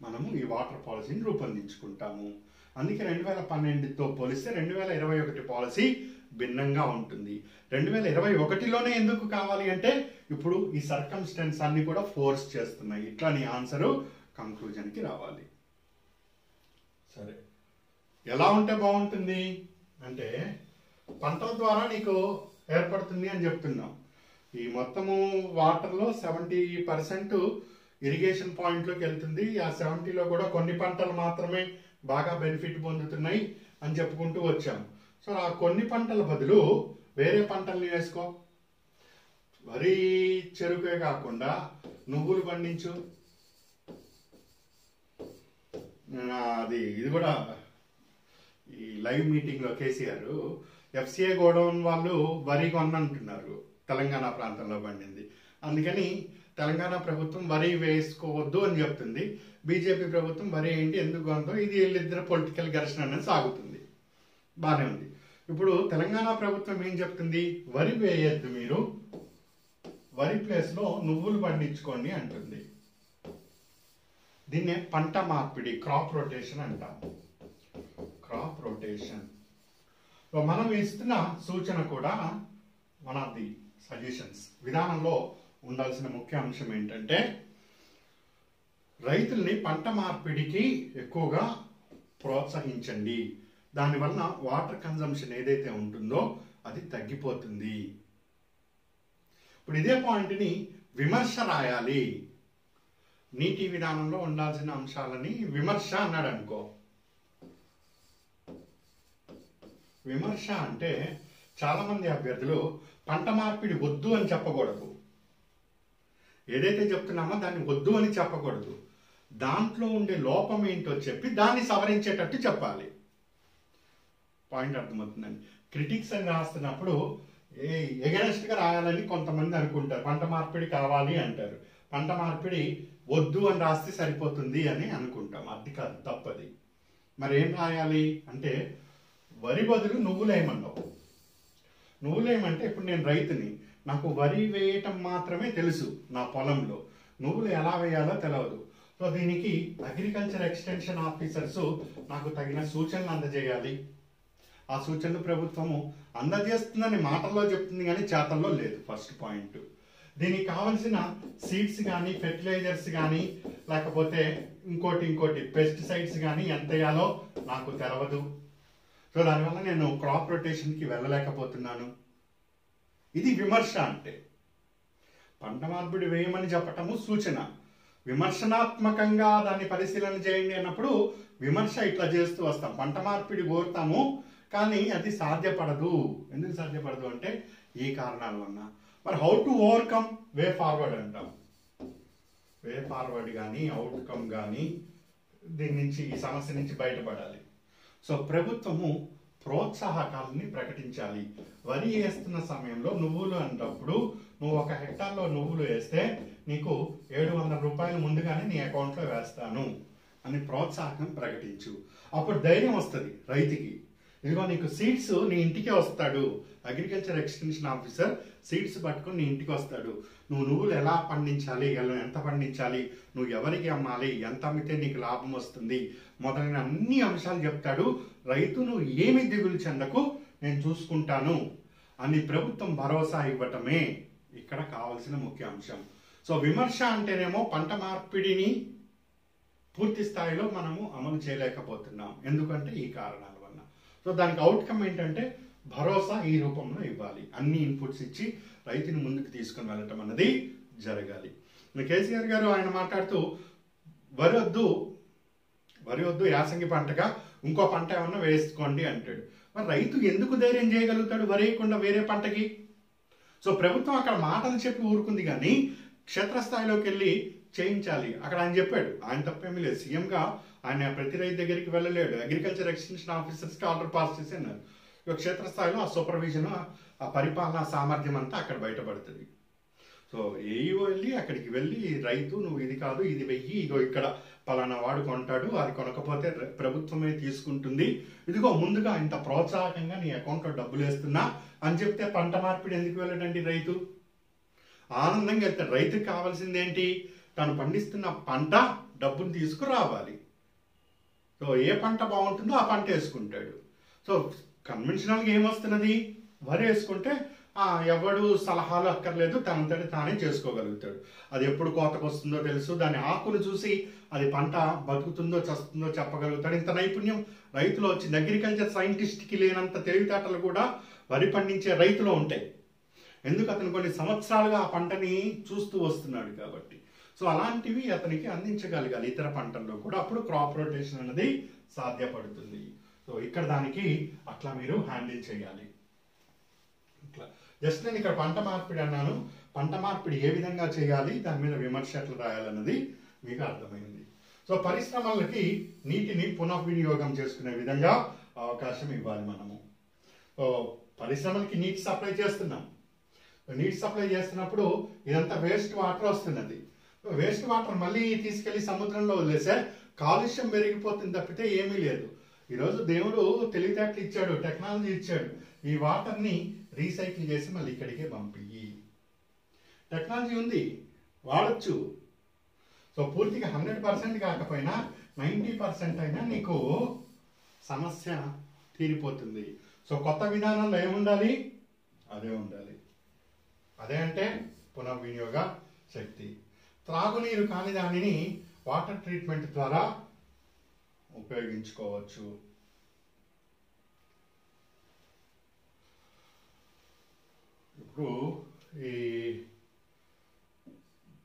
మనము ఈ వాటర్ పాలసీని రూపొందించుకుంటాము. అందుకే 2012తో పోలిస్తే 2021 పాలసీ భిన్నంగా ఉంటుంది. 2021లోనే ఎందుకు కావాలి అంటే ఇప్పుడు ఈ సర్కమ్స్టెన్స్ అన్ని కూడా ఫోర్స్ చేస్తున్నాయి. ఇట్లా నీ ఆన్సరు కంక్లూజన్కి రావాలి. సరే, ఎలా ఉంటే బాగుంటుంది అంటే పంటల ద్వారా నీకు ఏర్పడుతుంది అని చెప్తున్నాం. ఈ మొత్తము వాటర్లో 70% ఇరిగేషన్ పాయింట్లోకి వెళ్తుంది. ఆ 70లో కూడా కొన్ని పంటలు మాత్రమే బాగా బెనిఫిట్ పొందుతున్నాయి అని చెప్పుకుంటూ వచ్చాం. సో ఆ కొన్ని పంటల బదులు వేరే పంటల్ని వేసుకో. వరి చెరుకే కాకుండా నువ్వులు పండించు. ఇది కూడా ఈ లైవ్ మీటింగ్లో కేసీఆర్ ఎఫ్సిఐ గోడౌన్ వాళ్ళు వరి కొనంటున్నారు, తెలంగాణ ప్రాంతంలో పండింది. అందుకని తెలంగాణ ప్రభుత్వం వరి వేసుకోవద్దు అని చెప్తుంది. బీజేపీ ప్రభుత్వం వరి ఏంటి ఎందుకు కొందో ఇది వీళ్ళిద్దరు పొలిటికల్ ఘర్షణ అనేది సాగుతుంది. బాగానే ఉంది. ఇప్పుడు తెలంగాణ ప్రభుత్వం ఏం చెప్తుంది, వరి వేయద్దు, మీరు వరి ప్లేస్లో నువ్వులు పండించుకోండి అంటుంది. దీన్నే పంట మార్పిడి, క్రాప్ రొటేషన్ అంటాం. క్రాప్ రొటేషన్ మనం ఇస్తున్న సూచన కూడా వన్ ఆఫ్ ది సజెషన్స్. విధానంలో ఉండాల్సిన ముఖ్య అంశం ఏంటంటే రైతుల్ని పంట మార్పిడికి ఎక్కువగా ప్రోత్సహించండి. దానివల్ల వాటర్ కన్జంప్షన్ ఏదైతే ఉంటుందో అది తగ్గిపోతుంది. ఇప్పుడు ఇదే పాయింట్ని విమర్శ రాయాలి. నీటి విధానంలో ఉండాల్సిన అంశాలని విమర్శ అన్నాడు అనుకో. విమర్శ అంటే చాలా మంది అభ్యర్థులు పంట మార్పిడి వద్దు అని చెప్పకూడదు. ఏదైతే చెప్తున్నామో దాన్ని వద్దు అని చెప్పకూడదు. దాంట్లో ఉండే లోపం ఏంటో చెప్పి దాన్ని సవరించేటట్టు చెప్పాలి. పాయింట్ అర్థమవుతుందండి. క్రిటిక్స్ అని రాస్తున్నప్పుడు ఎగనెస్ట్గా రాయాలని కొంతమంది అనుకుంటారు. పంట మార్పిడి కావాలి అంటారు, పంట మార్పిడి వద్దు అని రాస్తే సరిపోతుంది అని అనుకుంటాం. అది కాదు, తప్పది. మరి ఏం రాయాలి అంటే వరి బదులు నువ్వులేయమన్నావు. నువ్వులేయమంటే ఇప్పుడు నేను రైతుని, నాకు వరి వేయటం మాత్రమే తెలుసు నా పొలంలో, నువ్వులు ఎలా వేయాలో తెలియదు. సో దీనికి అగ్రికల్చర్ ఎక్స్టెన్షన్ ఆఫీసర్స్ నాకు తగిన సూచనలు అందజేయాలి. ఆ సూచనలు ప్రభుత్వము అందజేస్తుందని మాటల్లో చెప్తుంది కానీ చేతల్లో లేదు. First point. దీనికి కావలసిన సీడ్స్ కానీ ఫెర్టిలైజర్స్ కానీ లేకపోతే ఇంకోటి పెస్టిసైడ్స్ కానీ ఎంత వేయాలో నాకు తెలవదు. సో దానివల్ల నేను క్రాప్ రొటేషన్కి వెళ్ళలేకపోతున్నాను. ఇది విమర్శ. అంటే పంట మార్పిడి వేయమని చెప్పటము సూచన, విమర్శనాత్మకంగా దాన్ని పరిశీలన చేయండి అన్నప్పుడు విమర్శ ఇట్లా చేస్తూ వస్తాం. పంట మార్పిడి కోరుతాము కానీ అది సాధ్యపడదు. ఎందుకు సాధ్యపడదు అంటే ఈ కారణాల వల్ల. మరి how to overcome, way forward అంటాం. వే ఫార్వర్డ్ కానీ అవుట్కమ్ కానీ దీని నుంచి, ఈ సమస్య నుంచి బయటపడాలి. సో ప్రభుత్వము ప్రోత్సాహకాలని ప్రకటించాలి. వరి వేస్తున్న సమయంలో నువ్వులు అన్నప్పుడు నువ్వు 1 హెక్టార్లో నువ్వులు వేస్తే నీకు 700 రూపాయలు ముందుగానే నీ అకౌంట్లో వేస్తాను అని ప్రోత్సాహకం ప్రకటించు. అప్పుడు ధైర్యం వస్తుంది రైతుకి. ఇదిగో నీకు సీడ్స్ నీ ఇంటికే వస్తాడు అగ్రికల్చర్ ఎక్స్టెన్షన్ ఆఫీసర్ సీడ్స్ పట్టుకొని నీ ఇంటికి వస్తాడు. నువ్వులు ఎలా పండించాలి, ఎంత పండించాలి, నువ్వు ఎవరికి అమ్మాలి, ఎంత అమ్మితే నీకు లాభం వస్తుంది మొదలైన అన్ని అంశాలు చెప్తాడు. రైతు నువ్వు ఏమి దిగులు చెందకు, నేను చూసుకుంటాను అని ప్రభుత్వం భరోసా ఇవ్వటమే ఇక్కడ కావాల్సిన ముఖ్య అంశం. సో విమర్శ అంటేనేమో పంట మార్పిడిని పూర్తి స్థాయిలో మనము అమలు చేయలేకపోతున్నాం, ఎందుకంటే ఈ కారణాల వల్ల. సో దానికి అవుట్కమ్ ఏంటంటే భరోసా ఈ రూపంలో ఇవ్వాలి, అన్ని ఇన్పుట్స్ ఇచ్చి రైతుని ముందుకు తీసుకుని వెళ్ళటం అన్నది జరగాలి. కేసీఆర్ గారు ఆయన మాట్లాడుతూ వరి వద్దు యాసంగి పంటగా ఇంకో పంట ఏమన్నా వేసుకోండి అంటాడు. మరి రైతు ఎందుకు ధైర్యం చేయగలుగుతాడు వరి వేయకుండా వేరే పంటకి? సో ప్రభుత్వం అక్కడ మాటలు చెప్పి ఊరుకుంది, కానీ క్షేత్రస్థాయిలోకి వెళ్ళి చేయించాలి. అక్కడ ఆయన చెప్పాడు, ఆయన తప్పేమీ లేదు. సీఎంగా ఆయన ప్రతి రైతు దగ్గరికి వెళ్ళలేడు, అగ్రికల్చర్ ఎక్స్టెన్షన్ ఆఫీసర్స్కి ఆర్డర్ పాస్ చేసి అన్నారు. క్షేత్రస్థాయిలో ఆ సూపర్విజన్, ఆ పరిపాలనా సామర్థ్యం అంతా అక్కడ బయటపడుతుంది. సో ఏఈఓ వెళ్ళి అక్కడికి వెళ్ళి రైతు నువ్వు ఇది కాదు ఇది వెయ్యి, ఇగో ఇక్కడ పలానా వాడు కొంటాడు, అది కొనకపోతే ప్రభుత్వమే తీసుకుంటుంది, ఇదిగో ముందుగా ఇంత ప్రోత్సాహకంగా నీ అకౌంట్లో డబ్బులు వేస్తున్నా అని చెప్తే పంట మార్పిడి ఎందుకు వెళ్ళడండి? రైతు ఆనందంగా వెళ్తాడు. రైతుకి కావాల్సింది ఏంటి? తను పండిస్తున్న పంట డబ్బును తీసుకురావాలి. సో ఏ పంట బాగుంటుందో ఆ పంట వేసుకుంటాడు. సో కన్వెన్షనల్గా ఏమొస్తున్నది? వరి వేసుకుంటే ఎవడు సలహాలు అక్కర్లేదు, తనంతటి తానే చేసుకోగలుగుతాడు. అది ఎప్పుడు కోతకు వస్తుందో తెలుసు, దాని ఆకులు చూసి అది పంట బతుకుతుందో చస్తుందో చెప్పగలుగుతాడు. ఇంత నైపుణ్యం రైతులో వచ్చింది. అగ్రికల్చర్ సైంటిస్ట్కి లేనంత తెలివితేటలు కూడా వరి పండించే రైతులో ఉంటాయి. ఎందుకు? అతను కొన్ని సంవత్సరాలుగా ఆ పంటని చూస్తూ వస్తున్నాడు కాబట్టి. సో అలాంటివి అతనికి అందించగలగాలి ఇతర పంటల్లో కూడా, అప్పుడు క్రాప్ రొటేషన్ అనేది సాధ్యపడుతుంది. సో ఇక్కడ దానికి అట్లా మీరు హ్యాండిల్ చేయాలి. ఇట్లా జస్ట్ నేను ఇక్కడ పంట మార్పిడి అన్నాను, పంట మార్పిడి ఏ విధంగా చేయాలి, దాని మీద విమర్శ ఎట్లా రాయాలన్నది మీకు అర్థమైంది. సో పరిశ్రమలకి నీటిని పునఃవినియోగం చేసుకునే విధంగా అవకాశం ఇవ్వాలి మనము. సో పరిశ్రమలకి నీటి సప్లై చేస్తున్నాం. నీటి సప్లై చేస్తున్నప్పుడు ఇదంతా వేస్ట్ వాటర్ వస్తున్నది. వేస్ట్ వాటర్ మళ్ళీ తీసుకెళ్లి సముద్రంలో వదిలేసే కాలుష్యం పెరిగిపోతుంది తప్పితే ఏమీ లేదు. ఈరోజు దేవుడు తెలివితేటలు ఇచ్చాడు, టెక్నాలజీ ఇచ్చాడు. ఈ వాటర్ని రీసైకిల్ చేసి మళ్ళీ ఇక్కడికే పంపియ్యి. టెక్నాలజీ ఉంది, వాడచ్చు. సో పూర్తిగా 100% కాకపోయినా 90% అయినా నీకు సమస్య తీరిపోతుంది. సో కొత్త విధానంలో ఏముండాలి? అదే ఉండాలి. అదే అంటే పునర్వినియోగ శక్తి. త్రాగునీరు కాని దానిని వాటర్ ట్రీట్మెంట్ ద్వారా ఉపయోగించుకోవచ్చు. ఇప్పుడు ఈ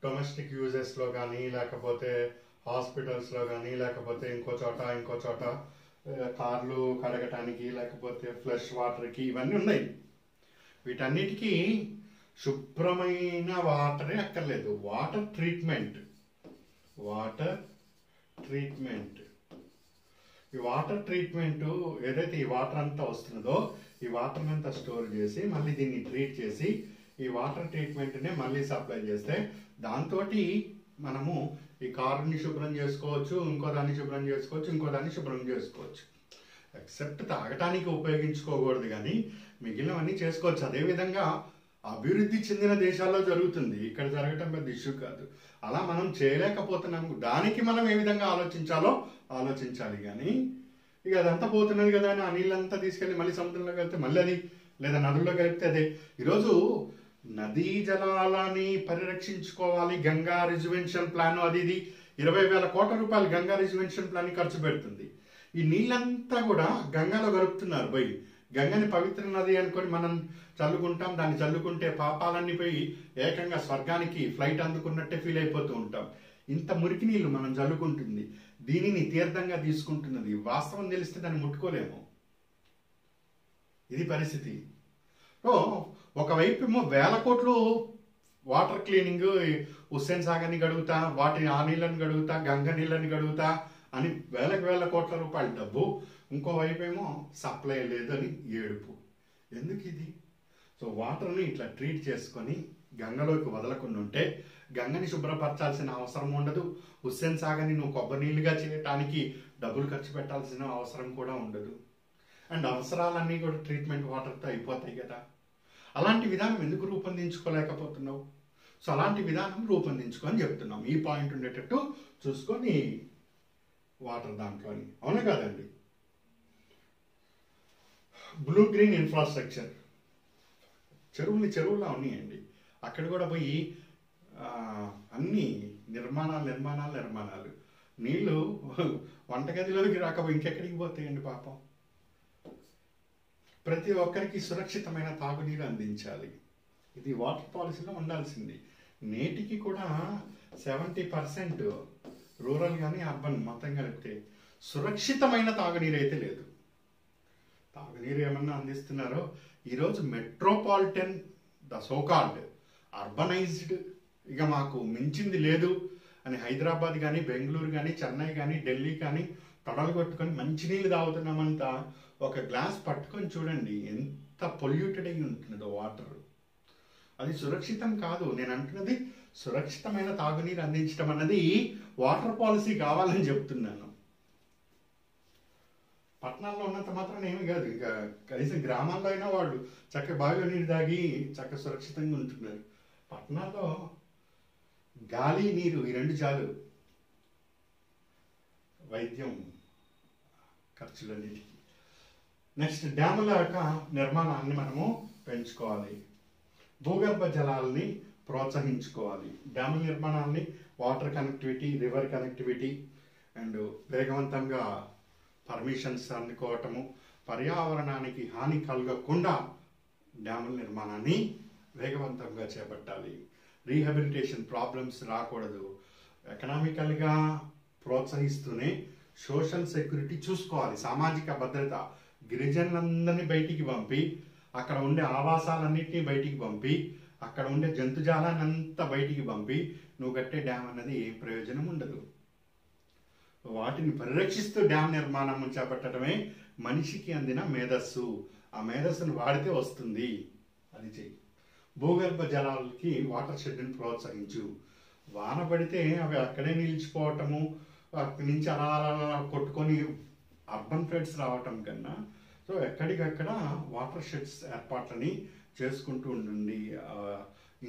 డొమెస్టిక్ యూజెస్లో కానీ, లేకపోతే హాస్పిటల్స్లో కానీ, లేకపోతే ఇంకో చోట కార్లు కడగటానికి, లేకపోతే ఫ్లష్ వాటర్కి ఇవన్నీ ఉన్నాయి. వీటన్నిటికీ శుభ్రమైన వాటరే అక్కర్లేదు. Water treatment. ఈ వాటర్ ట్రీట్మెంట్ ఏదైతే ఈ వాటర్ అంతా వస్తున్నదో ఈ వాటర్ అంతా స్టోర్ చేసి మళ్ళీ దీన్ని ట్రీట్ చేసి ఈ వాటర్ ట్రీట్మెంట్నే మళ్ళీ సప్లై చేస్తే దాంతో మనము ఈ కారుని శుభ్రం చేసుకోవచ్చు, ఇంకో దాన్ని శుభ్రం చేసుకోవచ్చు. ఎక్సెప్ట్ తాగటానికి ఉపయోగించుకోకూడదు, కానీ మిగిలినవన్నీ చేసుకోవచ్చు. అదేవిధంగా అభివృద్ధి చెందిన దేశాల్లో జరుగుతుంది, ఇక్కడ జరగటం పెద్ద ఇష్యూ కాదు. అలా మనం చేయలేకపోతున్నాము. దానికి మనం ఏ విధంగా ఆలోచించాలో ఆలోచించాలి. కానీ ఇక అదంతా పోతున్నది కదా అని ఆ నీళ్ళంతా తీసుకెళ్ళి మళ్ళీ సముద్రంలో కలిపితే మళ్ళీ అది, లేదా నదుల్లో కలిపితే అదే. ఈరోజు నదీ జలాలని పరిరక్షించుకోవాలి, గంగా రిజర్వేషన్ ప్లాన్ అది ఇది 20,000 కోట్ల రూపాయలు గంగా రిజర్వేషన్ ప్లాన్ ఖర్చు పెడుతుంది. ఈ నీళ్ళంతా కూడా గంగాలో కలుపుతున్నారు. పోయి గంగని పవిత్ర నది అనుకొని మనం చల్లుకుంటాం. దాన్ని చల్లుకుంటే పాపాలన్నీ పోయి ఏకంగా స్వర్గానికి ఫ్లైట్ అందుకున్నట్టే ఫీల్ అయిపోతూ ఉంటాం. ఇంత మురికి నీళ్లు మనం చల్లుకుంటుంది, దీనిని తీర్థంగా తీసుకుంటున్నది. వాస్తవం తెలిస్తే దాన్ని ముట్టుకోలేము. ఇది పరిస్థితి. ఒకవైపు ఏమో 1,000 కోట్లు వాటర్ క్లీనింగ్, హుస్సేన్ సాగర్ని గడుగుతా, ఆ నీళ్ళని గడుగుతా, గంగ నీళ్ళని గడుగుతా అని 1,000 కోట్ల రూపాయల డబ్బు. ఇంకోవైపు ఏమో సప్లై లేదు అని ఏడుపు. ఎందుకు ఇది? సో వాటర్ని ఇట్లా ట్రీట్ చేసుకొని గంగలోకి వదలకుండా ఉంటే గంగని శుభ్రపరచాల్సిన అవసరం ఉండదు. హుస్సేన్ సాగర్ని నువ్వు కొబ్బరి నీళ్ళుగా చేయటానికి డబ్బులు ఖర్చు పెట్టాల్సిన అవసరం కూడా ఉండదు. అండ్ అవసరాలన్నీ కూడా ట్రీట్మెంట్ వాటర్తో అయిపోతాయి కదా. అలాంటి విధానం ఎందుకు రూపొందించుకోలేకపోతున్నావు? సో అలాంటి విధానం రూపొందించుకో అని చెప్తున్నాం. ఈ పాయింట్ ఉండేటట్టు చూసుకొని వాటర్ దాంట్లోని, అవునా కాదండి? బ్లూ గ్రీన్ ఇన్ఫ్రాస్ట్రక్చర్, చెరువులా ఉన్నాయండి. అక్కడ కూడా పోయి అన్ని నిర్మాణాలు. నీళ్లు వంటగదిలోకి రాకపోయి ఇంకెక్కడికి పోతాయండి పాపం. ప్రతి ఒక్కరికి సురక్షితమైన తాగునీరు అందించాలి. ఇది వాటర్ పాలసీలో ఉండాల్సింది. నేటికి కూడా 70% రూరల్ కానీ అర్బన్ మొత్తం కలిపితే సురక్షితమైన తాగునీరు అయితే లేదు. తాగునీరు ఏమన్నా అందిస్తున్నారో ఈరోజు మెట్రోపాలిటన్, ద సోకాల్డ్ అర్బనైజ్డ్, ఇక మాకు మించింది లేదు అని హైదరాబాద్ కానీ, బెంగళూరు కానీ, చెన్నై కానీ, ఢిల్లీ కానీ తొడలు కొట్టుకొని మంచినీళ్ళు తాగుతున్నామంతా. ఒక గ్లాస్ పట్టుకొని చూడండి ఎంత పొల్యూటెడ్ అయి ఉంటున్నదో వాటర్. అది సురక్షితం కాదు. నేను అంటున్నది సురక్షితమైన తాగునీరు అందించడం అన్నది వాటర్ పాలసీ కావాలని చెప్తున్నాను. పట్టణాల్లో ఉన్నంత మాత్రం ఏమి కాదు, ఇంకా కనీసం గ్రామాల్లో అయినా వాళ్ళు చక్కగా బావిలో నీరు తాగి చక్కగా సురక్షితంగా ఉంటున్నారు. పట్టణాల్లో గాలి, నీరు ఈ రెండు చాలు వైద్యం ఖర్చులన్నిటికీ. నెక్స్ట్, డ్యాముల యొక్క నిర్మాణాన్ని మనము పెంచుకోవాలి. భూగర్భ జలాలని ప్రోత్సహించుకోవాలి. డ్యాముల నిర్మాణాన్ని, water connectivity, river connectivity and వేగవంతంగా పర్మిషన్స్ అందుకోవటము, పర్యావరణానికి హాని కలగకుండా డ్యాముల నిర్మాణాన్ని వేగవంతంగా చేపట్టాలి. రీహాబిలిటేషన్ ప్రాబ్లమ్స్ రాకూడదు. ఎకనామికల్గా ప్రోత్సహిస్తూనే సోషల్ సెక్యూరిటీ చూసుకోవాలి. సామాజిక భద్రత, గిరిజనులందరినీ బయటికి పంపి, అక్కడ ఉండే ఆవాసాలన్నింటినీ బయటికి పంపి, అక్కడ ఉండే జంతుజాలాన్ని అంతా బయటికి పంపి నువ్వు కట్టే డ్యామ్ అన్నది ఏం ప్రయోజనం ఉండదు. వాటిని పరిరక్షిస్తూ డ్యామ్ నిర్మాణం చేపట్టడమే మనిషికి అందిన మేధస్సు. ఆ మేధస్సును వాడితే వస్తుంది, అది చెయ్యి. భూగర్భ జలాలకి వాటర్ షెడ్ని ప్రోత్సహించు. వాన పడితే అవి అక్కడే నిలిచిపోవటము, అక్కడి నుంచి అలా కొట్టుకొని అర్బన్ ఫ్లడ్స్ రావటం కన్నా సో ఎక్కడికక్కడ వాటర్ షెడ్స్ ఏర్పాట్లని చేసుకుంటూ ఉండండి.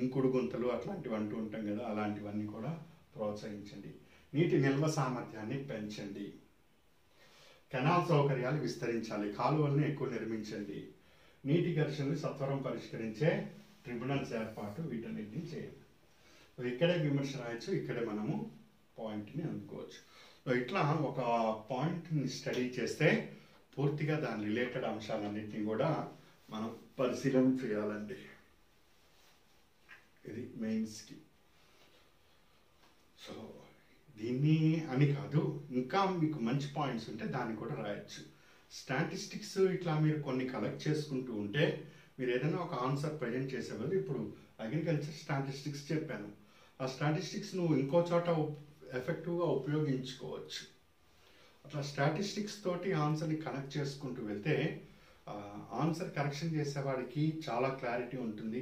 ఇంకుడు గుంతలు అట్లాంటివి అంటూ ఉంటాం కదా, అలాంటివన్నీ కూడా ప్రోత్సహించండి. నీటి నిల్వ సామర్థ్యాన్ని పెంచండి. కెనాల్ సౌకర్యాలు విస్తరించాలి. కాలువలను ఎక్కువ నిర్మించండి. నీటి ఘర్షణలు సత్వరం పరిష్కరించే ట్రిబ్యునల్స్ ఏర్పాటు, వీటన్నిటిని చేయాలి. ఇక్కడే విమర్శ రాయొచ్చు, ఇక్కడే మనము పాయింట్ని అందుకోవచ్చు. ఇట్లా ఒక పాయింట్ని స్టడీ చేస్తే పూర్తిగా దాని రిలేటెడ్ అంశాలన్నింటినీ కూడా మనం పరిశీలన చేయాలండి. ఇది మెయిన్స్కి. సో దీన్ని అని కాదు, ఇంకా మీకు మంచి పాయింట్స్ ఉంటే దాన్ని కూడా రాయొచ్చు. స్టాటిస్టిక్స్ ఇట్లా మీరు కొన్ని కలెక్ట్ చేసుకుంటూ ఉంటే మీరు ఏదైనా ఒక ఆన్సర్ ప్రజెంట్ చేసేవాళ్ళు. ఇప్పుడు అగ్రికల్చర్ స్టాటిస్టిక్స్ చెప్పాను, ఆ స్టాటిస్టిక్స్ నువ్వు ఇంకో చోట ఎఫెక్టివ్గా ఉపయోగించుకోవచ్చు. అట్లా స్టాటిస్టిక్స్ తోటి ఆన్సర్ని కనెక్ట్ చేసుకుంటూ వెళ్తే ఆన్సర్ కరెక్షన్ చేసేవాడికి చాలా క్లారిటీ ఉంటుంది.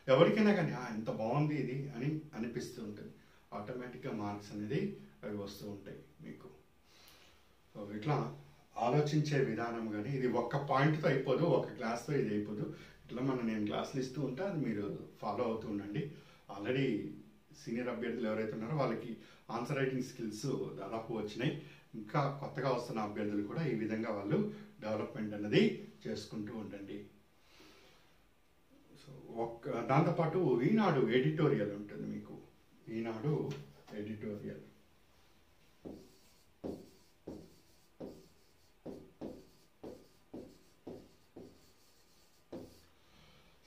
ఎవరికైనా కానీ ఎంత బాగుంది ఇది అని అనిపిస్తూ ఉంటుంది. ఆటోమేటిక్గా మార్క్స్ అనేది అవి వస్తూ ఉంటాయి మీకు. సో ఇట్లా ఆలోచించే విధానం కానీ, ఇది ఒక్క పాయింట్తో అయిపోదు, ఒక క్లాస్తో ఇది అయిపోదు. ఇట్లా నేను క్లాసులు ఇస్తూ ఉంటే అది మీరు ఫాలో అవుతూ ఉండండి. ఆల్రెడీ సీనియర్ అభ్యర్థులు ఎవరైతే ఉన్నారో వాళ్ళకి ఆన్సర్ రైటింగ్ స్కిల్స్ దాదాపు వచ్చినాయి. ఇంకా కొత్తగా వస్తున్న అభ్యర్థులు కూడా ఈ విధంగా వాళ్ళు డెవలప్మెంట్ అనేది చేసుకుంటూ ఉండండి. సో దాంతోపాటు ఈనాడు ఎడిటోరియల్ ఉంటుంది మీకు. ఈనాడు ఎడిటోరియల్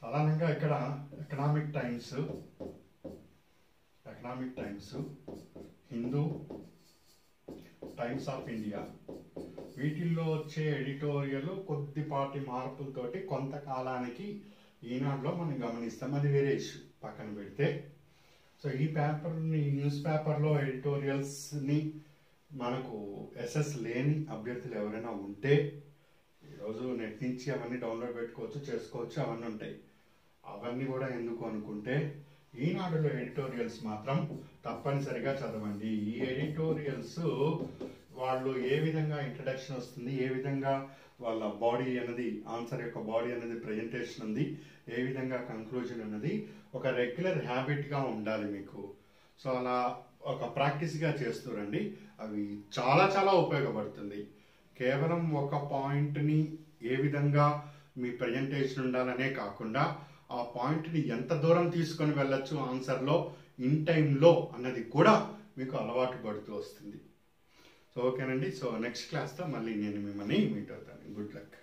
సాధారణంగా ఇక్కడ economic times, Hindu, times of India, వీటిల్లో వచ్చే ఎడిటోరియల్ కొద్దిపాటి మార్పులతోటి కొంతకాలానికి ఈనాడులో మనం గమనిస్తాం. అది వేరే ఇష్యూ పక్కన పెడితే. సో ఈ పేపర్ని, న్యూస్ పేపర్లో ఎడిటోరియల్స్ని మనకు ఎస్ఎస్ లేని అభ్యర్థులు ఎవరైనా ఉంటే ఈరోజు నెట్ నుంచి అవన్నీ డౌన్లోడ్ పెట్టుకోవచ్చు, చేసుకోవచ్చు, అవన్నీ ఉంటాయి. అవన్నీ కూడా ఎందుకు అనుకుంటే ఈనాడులో ఎడిటోరియల్స్ మాత్రం తప్పనిసరిగా చదవండి. ఈ ఎడిటోరియల్స్ వాళ్ళు ఏ విధంగా ఇంట్రడక్షన్ వస్తుంది, ఏ విధంగా వాళ్ళ బాడీ అనేది ఆన్సర్ యొక్క బాడీ అనేది ప్రజెంటేషన్ ఉంది, ఏ విధంగా కంక్లూజన్ అనేది ఒక రెగ్యులర్ హ్యాబిట్గా ఉండాలి మీకు. సో అలా ఒక ప్రాక్టీస్గా చేస్తూరండి. అవి చాలా చాలా ఉపయోగపడుతుంది. కేవలం ఒక పాయింట్ని ఏ విధంగా మీ ప్రజెంటేషన్ ఉండాలనే కాకుండా ఆ పాయింట్ని ఎంత దూరం తీసుకొని వెళ్ళొచ్చు ఆన్సర్లో ఇన్ టైంలో అన్నది కూడా మీకు అలవాటు పడుతూ వస్తుంది. సో ఓకేనండి. సో నెక్స్ట్ క్లాస్తో మళ్ళీ నేను మిమ్మల్ని మీట్ అవుతాను. Good luck.